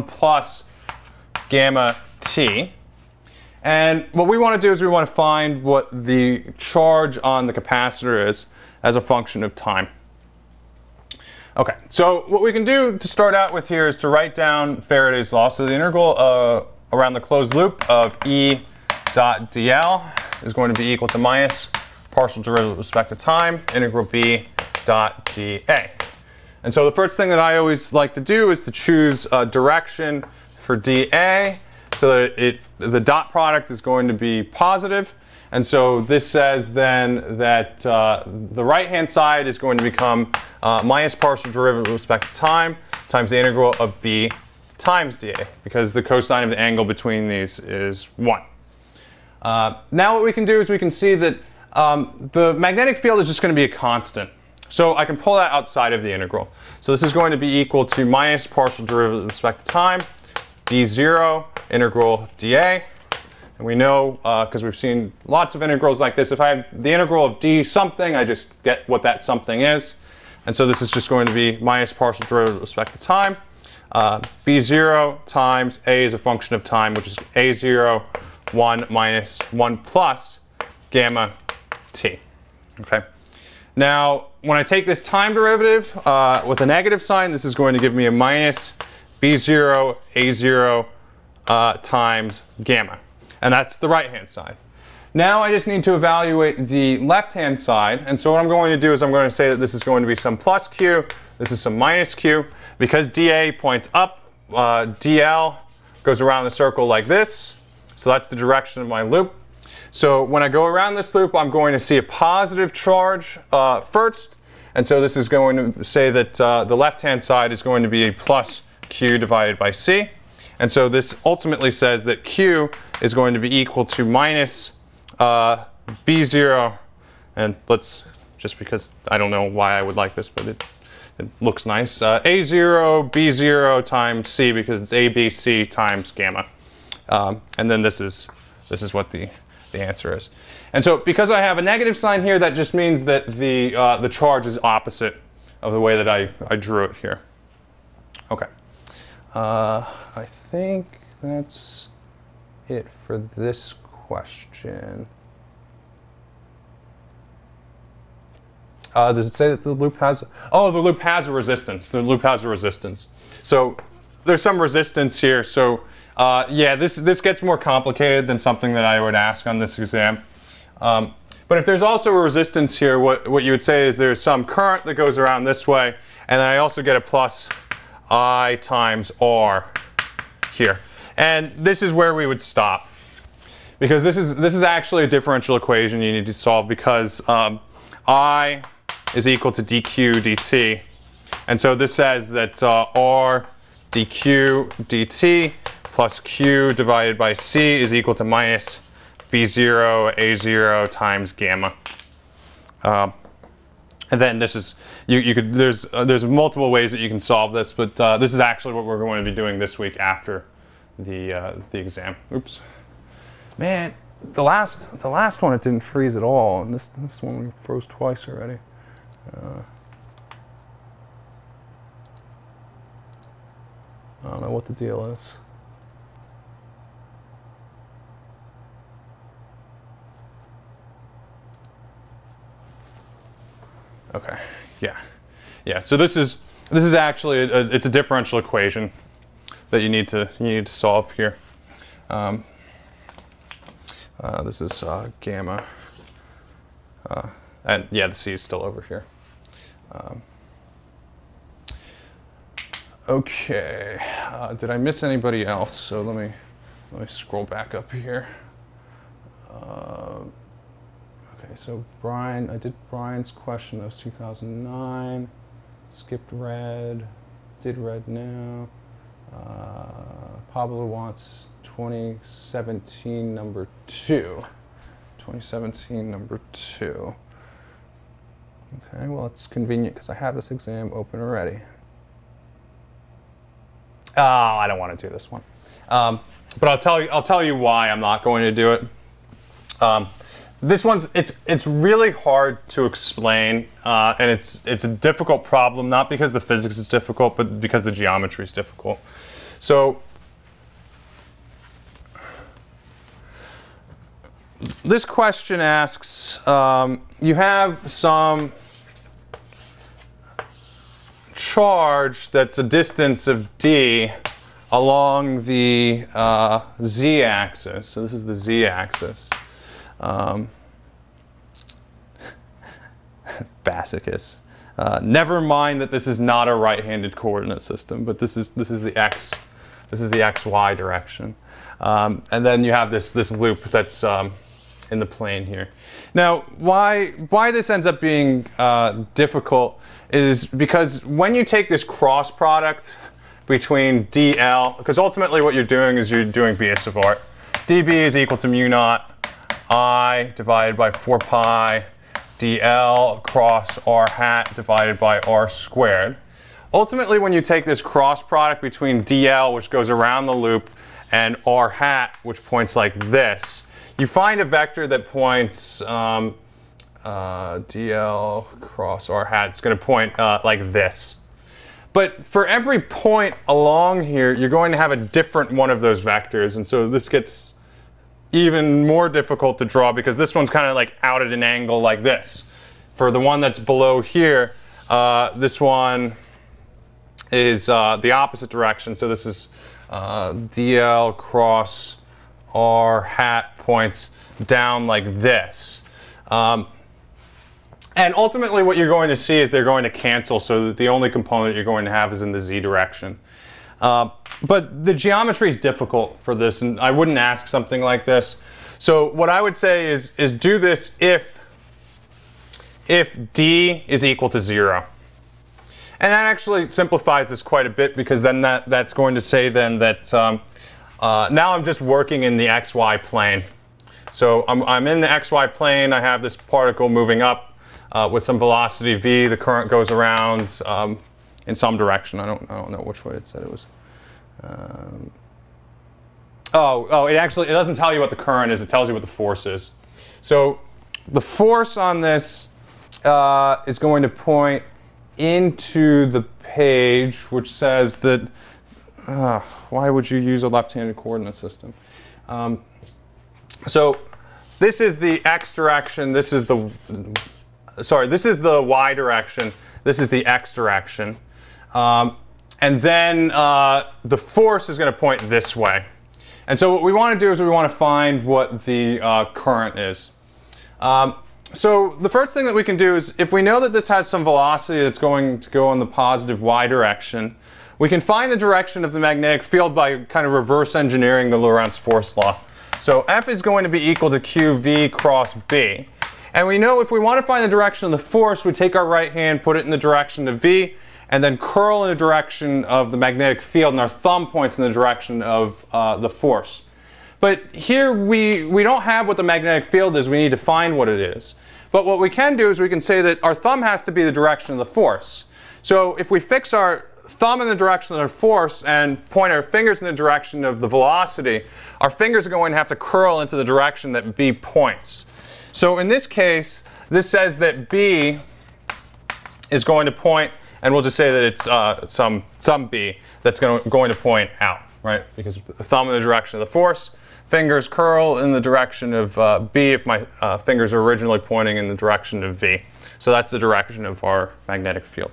plus gamma t. And what we want to do is we want to find what the charge on the capacitor is as a function of time. Okay, so what we can do to start out with here is to write down Faraday's law. So the integral around the closed loop of E dot dl is going to be equal to minus partial derivative with respect to time, integral B dot dA. And so the first thing that I always like to do is to choose a direction for dA so that the dot product is going to be positive. And so this says then that the right-hand side is going to become minus partial derivative with respect to time times the integral of B times dA, because the cosine of the angle between these is 1. Now what we can do is we can see that the magnetic field is just going to be a constant. So I can pull that outside of the integral. So this is going to be equal to minus partial derivative with respect to time, B0 integral dA. And we know, because we've seen lots of integrals like this, if I have the integral of d something, I just get what that something is. And so this is just going to be minus partial derivative with respect to time. B0 times A is a function of time, which is A0, 1 minus 1 plus gamma t. Okay. Now, when I take this time derivative with a negative sign, this is going to give me a minus B0, A0 times gamma. And that's the right-hand side. Now I just need to evaluate the left-hand side. And so what I'm going to do is I'm going to say that this is going to be some plus q, this is some minus q. Because dA points up, dl goes around the circle like this. So that's the direction of my loop. So when I go around this loop, I'm going to see a positive charge first. And so this is going to say that the left-hand side is going to be a plus q divided by c. And so this ultimately says that q is going to be equal to minus B0, and let's, just because I don't know why I would like this, but it looks nice, A0 B0 times C, because it's ABC times gamma. And then this is what the answer is. And so because I have a negative sign here, that just means that the charge is opposite of the way that I drew it here. Okay. I think that's it for this question. Does it say that the loop has, oh, the loop has a resistance. The loop has a resistance. So there's some resistance here. So yeah, this gets more complicated than something that I would ask on this exam. But if there's also a resistance here, what you would say is there's some current that goes around this way, and then I also get a plus I times R here. And this is where we would stop, because this is actually a differential equation you need to solve, because I is equal to dq dt. And so this says that R dq dt plus q divided by c is equal to minus B0 A0 times gamma. And then this is, you could, there's multiple ways that you can solve this, but this is actually what we're going to be doing this week after the exam. Oops. Man, the last one it didn't freeze at all, and this one froze twice already. I don't know what the deal is. Okay, yeah. So this is actually it's a differential equation that you need to solve here. This is gamma, and yeah, the c is still over here. Okay, did I miss anybody else? So let me scroll back up here. Okay, so Brian, I did Brian's question. That was 2009. Skipped red. Did red now. Pablo wants 2017 number 2. 2017 number 2. Okay, well it's convenient because I have this exam open already. Oh, I don't want to do this one. But I'll tell you why I'm not going to do it. This one's it's really hard to explain, and it's a difficult problem, not because the physics is difficult, but because the geometry is difficult. So this question asks, you have some charge that's a distance of d along the z-axis. So this is the z-axis. Basic. Never mind that this is not a right-handed coordinate system, but this is the x, this is the xy direction, and then you have this loop that's in the plane here. Now, why this ends up being difficult is because when you take this cross product between dl, because ultimately what you're doing is you're doing BS of R. dB is equal to mu naught I divided by 4 pi dl cross r hat divided by r squared. Ultimately, when you take this cross product between dl, which goes around the loop, and r hat, which points like this, you find a vector that points dl cross r hat. It's going to point like this. But for every point along here, you're going to have a different one of those vectors, and so this gets even more difficult to draw because this one's kind of like out at an angle like this. For the one that's below here, this one is the opposite direction. So this is dl cross r hat points down like this. And ultimately what you're going to see is they're going to cancel, so that the only component you're going to have is in the z direction. But the geometry is difficult for this, and I wouldn't ask something like this. So what I would say is do this if d is equal to 0. And that actually simplifies this quite a bit, because then that's going to say then that now I'm just working in the xy plane. So I'm in the xy plane. I have this particle moving up with some velocity v. The current goes around in some direction. I don't know which way it said it was. It doesn't tell you what the current is. It tells you what the force is. So the force on this is going to point into the page, which says that, why would you use a left-handed coordinate system? So this is the x direction, this is the y direction, this is the x direction. And then the force is going to point this way. And so what we want to do is we want to find what the current is. So the first thing that we can do is, if we know that this has some velocity that's going to go in the positive y direction, we can find the direction of the magnetic field by kind of reverse engineering the Lorentz force law. So F is going to be equal to QV cross B. And we know if we want to find the direction of the force, we take our right hand, put it in the direction of V, and then curl in the direction of the magnetic field, and our thumb points in the direction of the force. But here we don't have what the magnetic field is. We need to find what it is. But what we can do is we can say that our thumb has to be the direction of the force. So if we fix our thumb in the direction of the force and point our fingers in the direction of the velocity, our fingers are going to have to curl into the direction that B points. So in this case, this says that B is going to point, and we'll just say that it's some B that's going to point out, right? Because the thumb in the direction of the force, fingers curl in the direction of B if my fingers are originally pointing in the direction of V. So that's the direction of our magnetic field.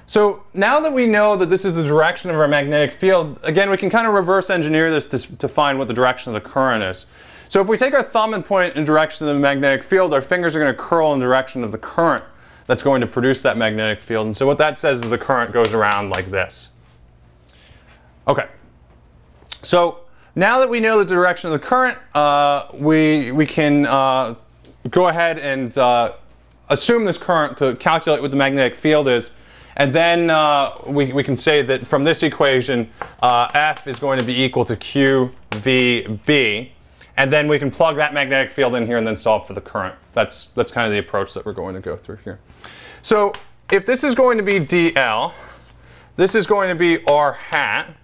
So now that we know that this is the direction of our magnetic field, again, we can kind of reverse engineer this to find what the direction of the current is. So if we take our thumb and point it in the direction of the magnetic field, our fingers are going to curl in the direction of the current that's going to produce that magnetic field. And so what that says is the current goes around like this. Okay. So now that we know the direction of the current, we can go ahead and assume this current to calculate what the magnetic field is. And then we can say that from this equation, F is going to be equal to QVB. And then we can plug that magnetic field in here and then solve for the current. That's kind of the approach that we're going to go through here. So if this is going to be dl, this is going to be r hat.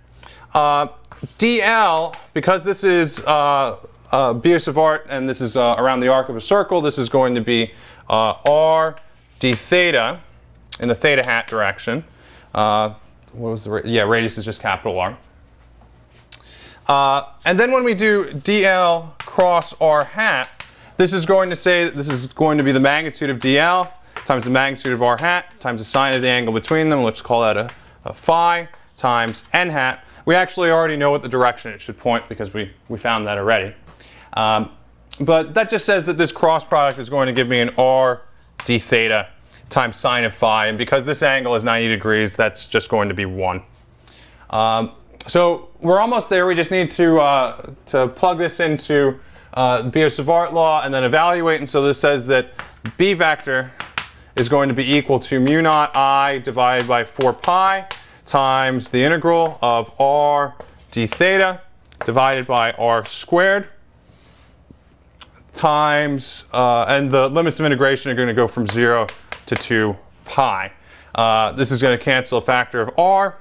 Dl, because this is Bios of art and this is around the arc of a circle, this is going to be r d theta in the theta hat direction. What was the radius is just capital R. And then when we do dl cross r hat, this is going to say that this is going to be the magnitude of dl times the magnitude of r hat times the sine of the angle between them. Let's call that a phi times n hat. We actually already know what the direction it should point because we found that already. But that just says that this cross product is going to give me an r d theta times sine of phi. And because this angle is 90 degrees, that's just going to be 1. So we're almost there. We just need to plug this into Bios of art law and then evaluate. And so this says that B vector is going to be equal to mu naught I divided by 4 pi times the integral of r d theta divided by r squared times, and the limits of integration are going to go from 0 to 2 pi. This is going to cancel a factor of r.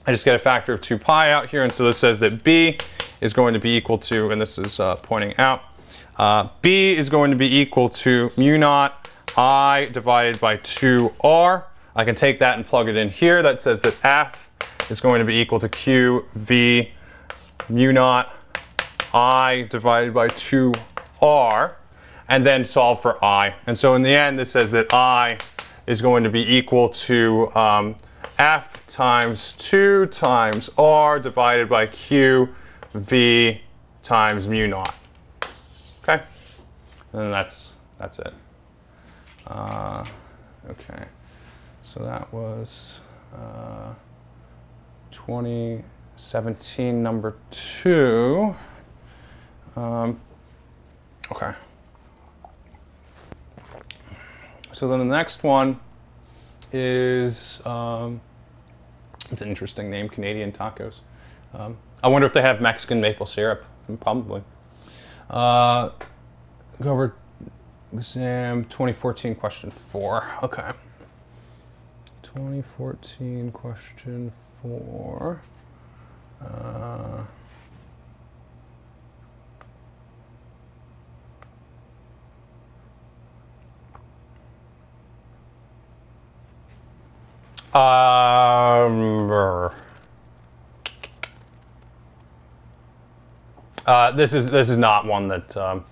I just get a factor of 2 pi out here, and so this says that B is going to be equal to, and this is pointing out, B is going to be equal to mu naught I divided by 2r. I can take that and plug it in here. That says that F is going to be equal to QV mu naught I divided by 2r, and then solve for I. And so in the end, this says that I is going to be equal to F times 2 times r divided by QV times mu naught. Okay, and then that's it. Okay, so that was 2017 number 2. Okay. So then the next one is, it's an interesting name, Canadian tacos. I wonder if they have Mexican maple syrup. Probably. Go over exam 2014 question 4. Okay. 2014 question 4. This is not one that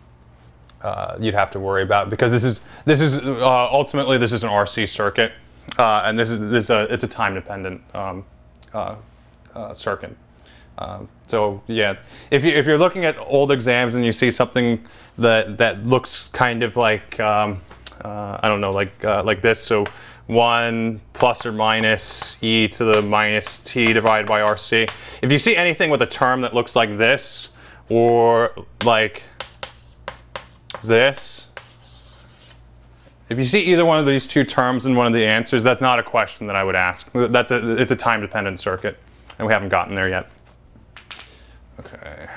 you'd have to worry about, because this is ultimately this is an RC circuit, and it's a time dependent circuit. So yeah, if you're looking at old exams and you see something that looks kind of like I don't know, like this, so 1 plus or minus e to the minus t divided by RC. If you see anything with a term that looks like this or like this, if you see either one of these two terms in one of the answers, that's not a question that I would ask. It's a time-dependent circuit, and we haven't gotten there yet. Okay.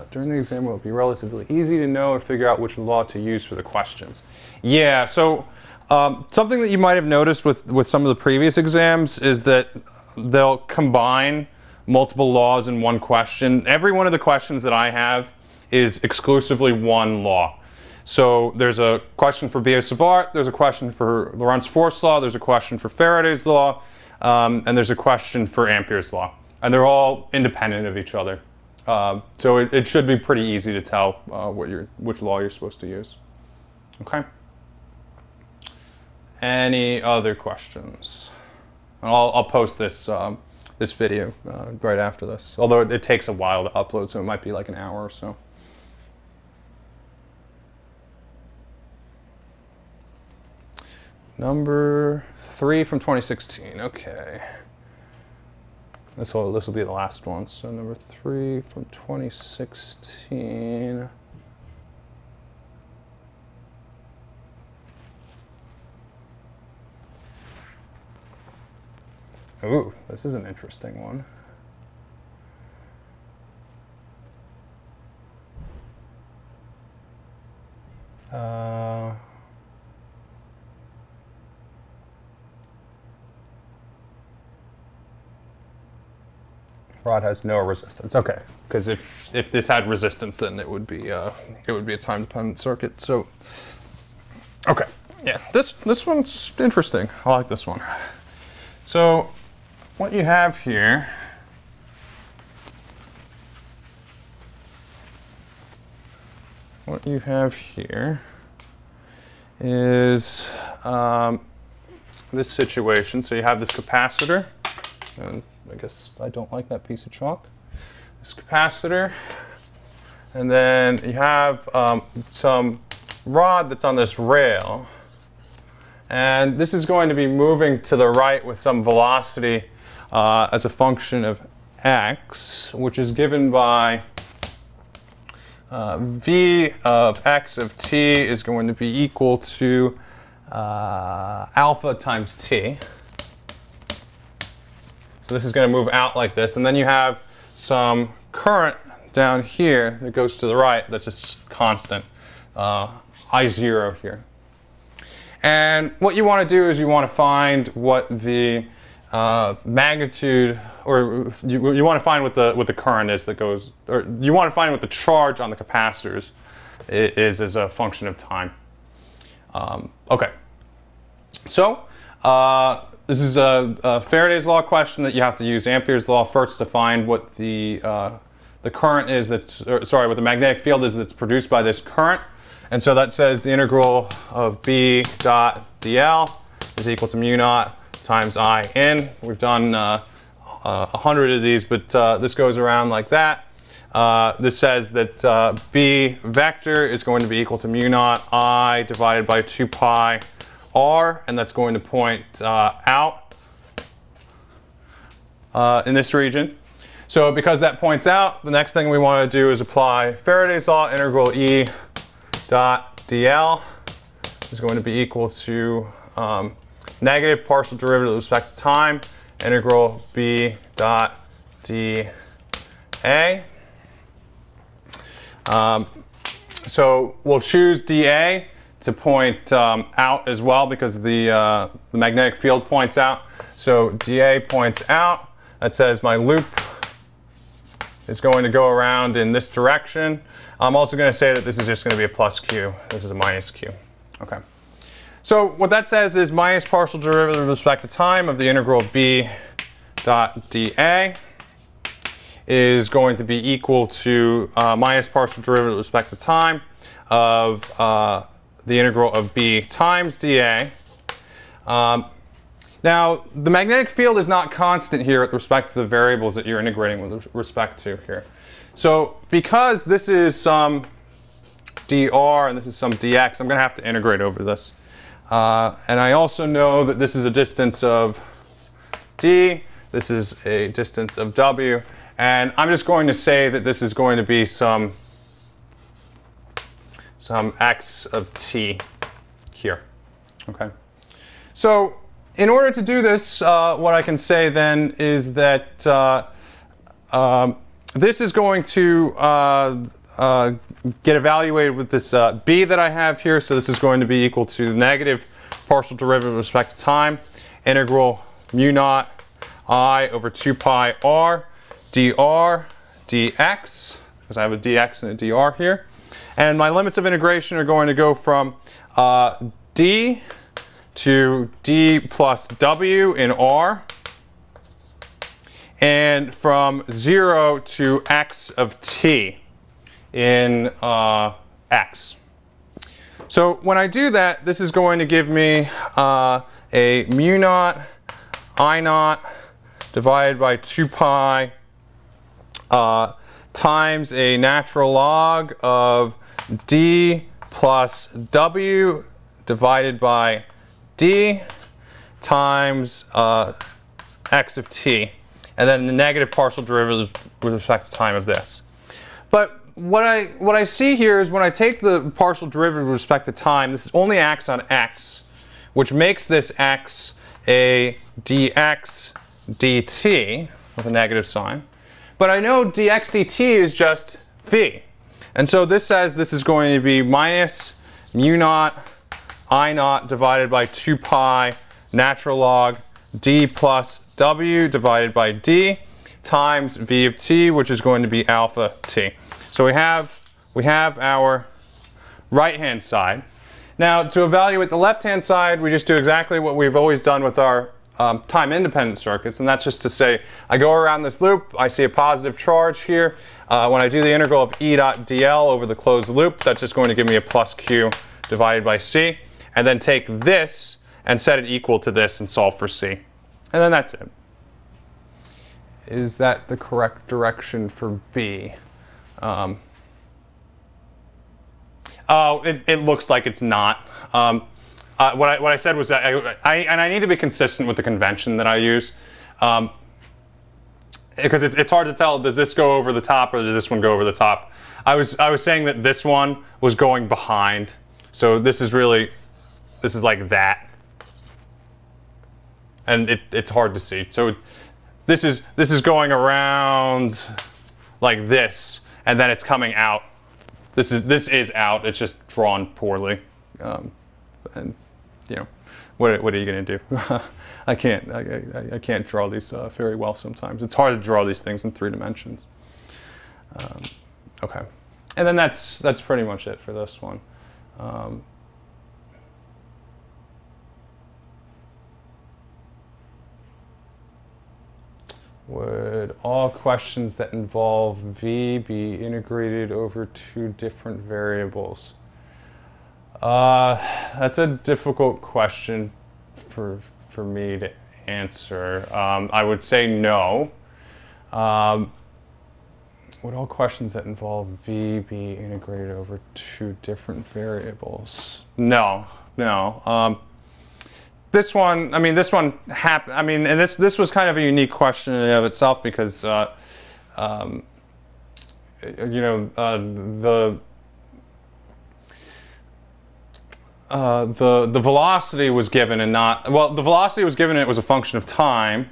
During the exam, it will be relatively easy to know or figure out which law to use for the questions. Yeah, so something that you might have noticed with some of the previous exams is that they'll combine multiple laws in one question. Every one of the questions that I have is exclusively one law. So there's a question for Biot-Savart, there's a question for Lorentz force law, there's a question for Faraday's law, and there's a question for Amperes law. And they're all independent of each other. So it should be pretty easy to tell which law you're supposed to use. Okay. Any other questions? I'll post this this video right after this. Although it takes a while to upload, so it might be like an hour or so. Number 3 from 2016. Okay. This will be the last one. So number 3 from 2016. Ooh, this is an interesting one. Rod has no resistance. Okay, because if this had resistance, then it would be a time-dependent circuit. So, okay, yeah, this one's interesting. I like this one. So, what you have here is this situation. So you have this capacitor, and I guess I don't like that piece of chalk. This capacitor, and then you have some rod that's on this rail, and this is going to be moving to the right with some velocity as a function of x, which is given by v of x of t is going to be equal to alpha times t. So this is going to move out like this, and then you have some current down here that goes to the right that's just constant, I0 here. And what you want to do is you want to find what the magnitude, or you want to find what the current is that goes, or you want to find what the charge on the capacitors is as a function of time. Okay, so this is a Faraday's law question that you have to use Amperes law first to find what the current is that's, what the magnetic field is that's produced by this current. And so that says the integral of B dot dl is equal to mu naught times I in. We've done 100 of these, but this goes around like that. This says that B vector is going to be equal to mu naught I divided by 2 pi r, and that's going to point out in this region. So because that points out, the next thing we want to do is apply Faraday's law. Integral E dot dl is going to be equal to negative partial derivative with respect to time, integral B dot dt A. So we'll choose dA to point out as well because the magnetic field points out. So dA points out. That says my loop is going to go around in this direction. I'm also going to say that this is just going to be a plus q. This is a minus q. Okay. So what that says is minus partial derivative with respect to time of the integral of b dot dA is going to be equal to minus partial derivative with respect to time of the integral of b times dA. Now, the magnetic field is not constant here with respect to the variables that you're integrating with respect to here. So because this is some dr and this is some dx, I'm going to have to integrate over this. And I also know that this is a distance of d, this is a distance of w, and I'm just going to say that this is going to be some x of t here. Okay. So in order to do this, what I can say then is that this is going to get evaluated with this b that I have here. So this is going to be equal to negative partial derivative with respect to time, integral mu naught I over 2 pi r dr dx, because I have a dx and a dr here. And my limits of integration are going to go from d to d plus w in r, and from 0 to x of t in x. So when I do that, this is going to give me a mu naught I naught divided by 2 pi times a natural log of d plus w divided by d times x of t, and then the negative partial derivative with respect to time of this. But what I see here is when I take the partial derivative with respect to time, this is only acts on x, which makes this x a dx dt with a negative sign. But I know dx dt is just v. And so this says this is going to be minus mu naught I naught divided by 2 pi natural log d plus w divided by d times v of t, which is going to be alpha t. So we have our right-hand side. Now to evaluate the left-hand side, we just do exactly what we've always done with our time-independent circuits, and that's just to say I go around this loop, I see a positive charge here. When I do the integral of E dot dl over the closed loop, that's just going to give me a plus q divided by c, and then take this and set it equal to this and solve for c. And then that's it. Is that the correct direction for B? Oh, it looks like it's not. What I said was that I need to be consistent with the convention that I use, because it's hard to tell, does this go over the top or does this one go over the top? I was saying that this one was going behind, so this is like that, and it's hard to see. So this is going around like this, and then it's coming out. This is out. It's just drawn poorly, and you know, what are you going to do? I can't draw these very well sometimes. It's hard to draw these things in 3 dimensions. Okay, and then that's pretty much it for this one. Would all questions that involve V be integrated over 2 different variables? That's a difficult question for me to answer. I would say no. Would all questions that involve V be integrated over 2 different variables? No. This one, this one happened. And this was kind of a unique question in and of itself because, the velocity was given and not, well, the velocity was given and it was a function of time,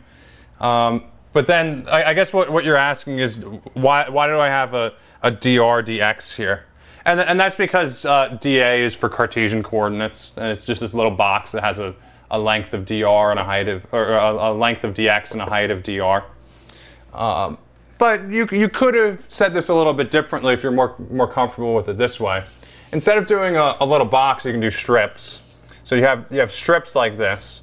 But then I guess what you're asking is why do I have a dr dx here? And that's because dA is for Cartesian coordinates, and it's just this little box that has a length of dr and a height of, or a length of dx and a height of dr. But you could have said this a little bit differently if you're more comfortable with it this way. Instead of doing a little box, you can do strips. So you have strips like this,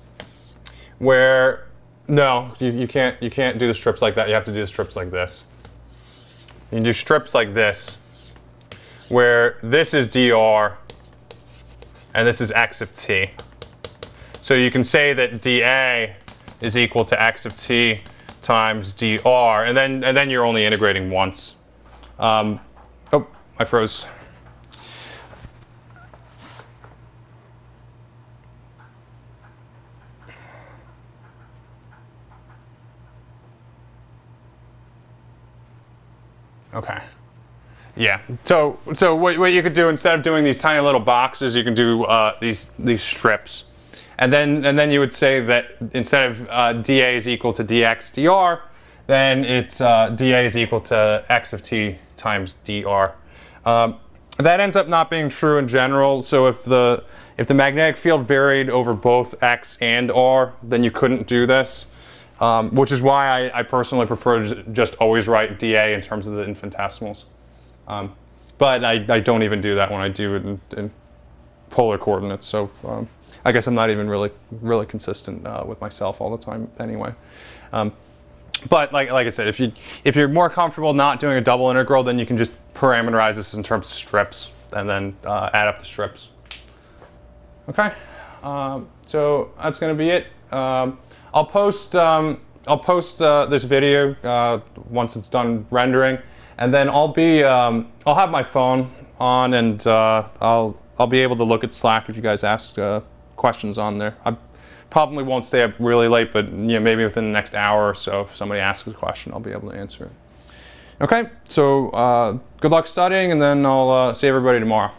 where no, you can't do the strips like that. You have to do the strips like this. You can do strips like this, where this is dr and this is x of t. So you can say that dA is equal to x of t times dr, and then you're only integrating once. Oh, I froze. Okay. Yeah. So what you could do, instead of doing these tiny little boxes, you can do these strips. And then you would say that instead of dA is equal to dx dr, then it's dA is equal to x of t times dr. That ends up not being true in general. So if the magnetic field varied over both x and r, then you couldn't do this, which is why I personally prefer to just always write dA in terms of the infinitesimals. But I don't even do that when I do it in polar coordinates. So I guess I'm not even really consistent with myself all the time anyway. But like I said, if you're more comfortable not doing a double integral, then you can just parameterize this in terms of strips and then add up the strips. Okay, so that's going to be it. I'll post this video once it's done rendering, and then I'll have my phone on, and I'll be able to look at Slack if you guys ask questions on there. I probably won't stay up really late, but maybe within the next hour or so, if somebody asks a question, I'll be able to answer it. Okay, so good luck studying, and then I'll see everybody tomorrow.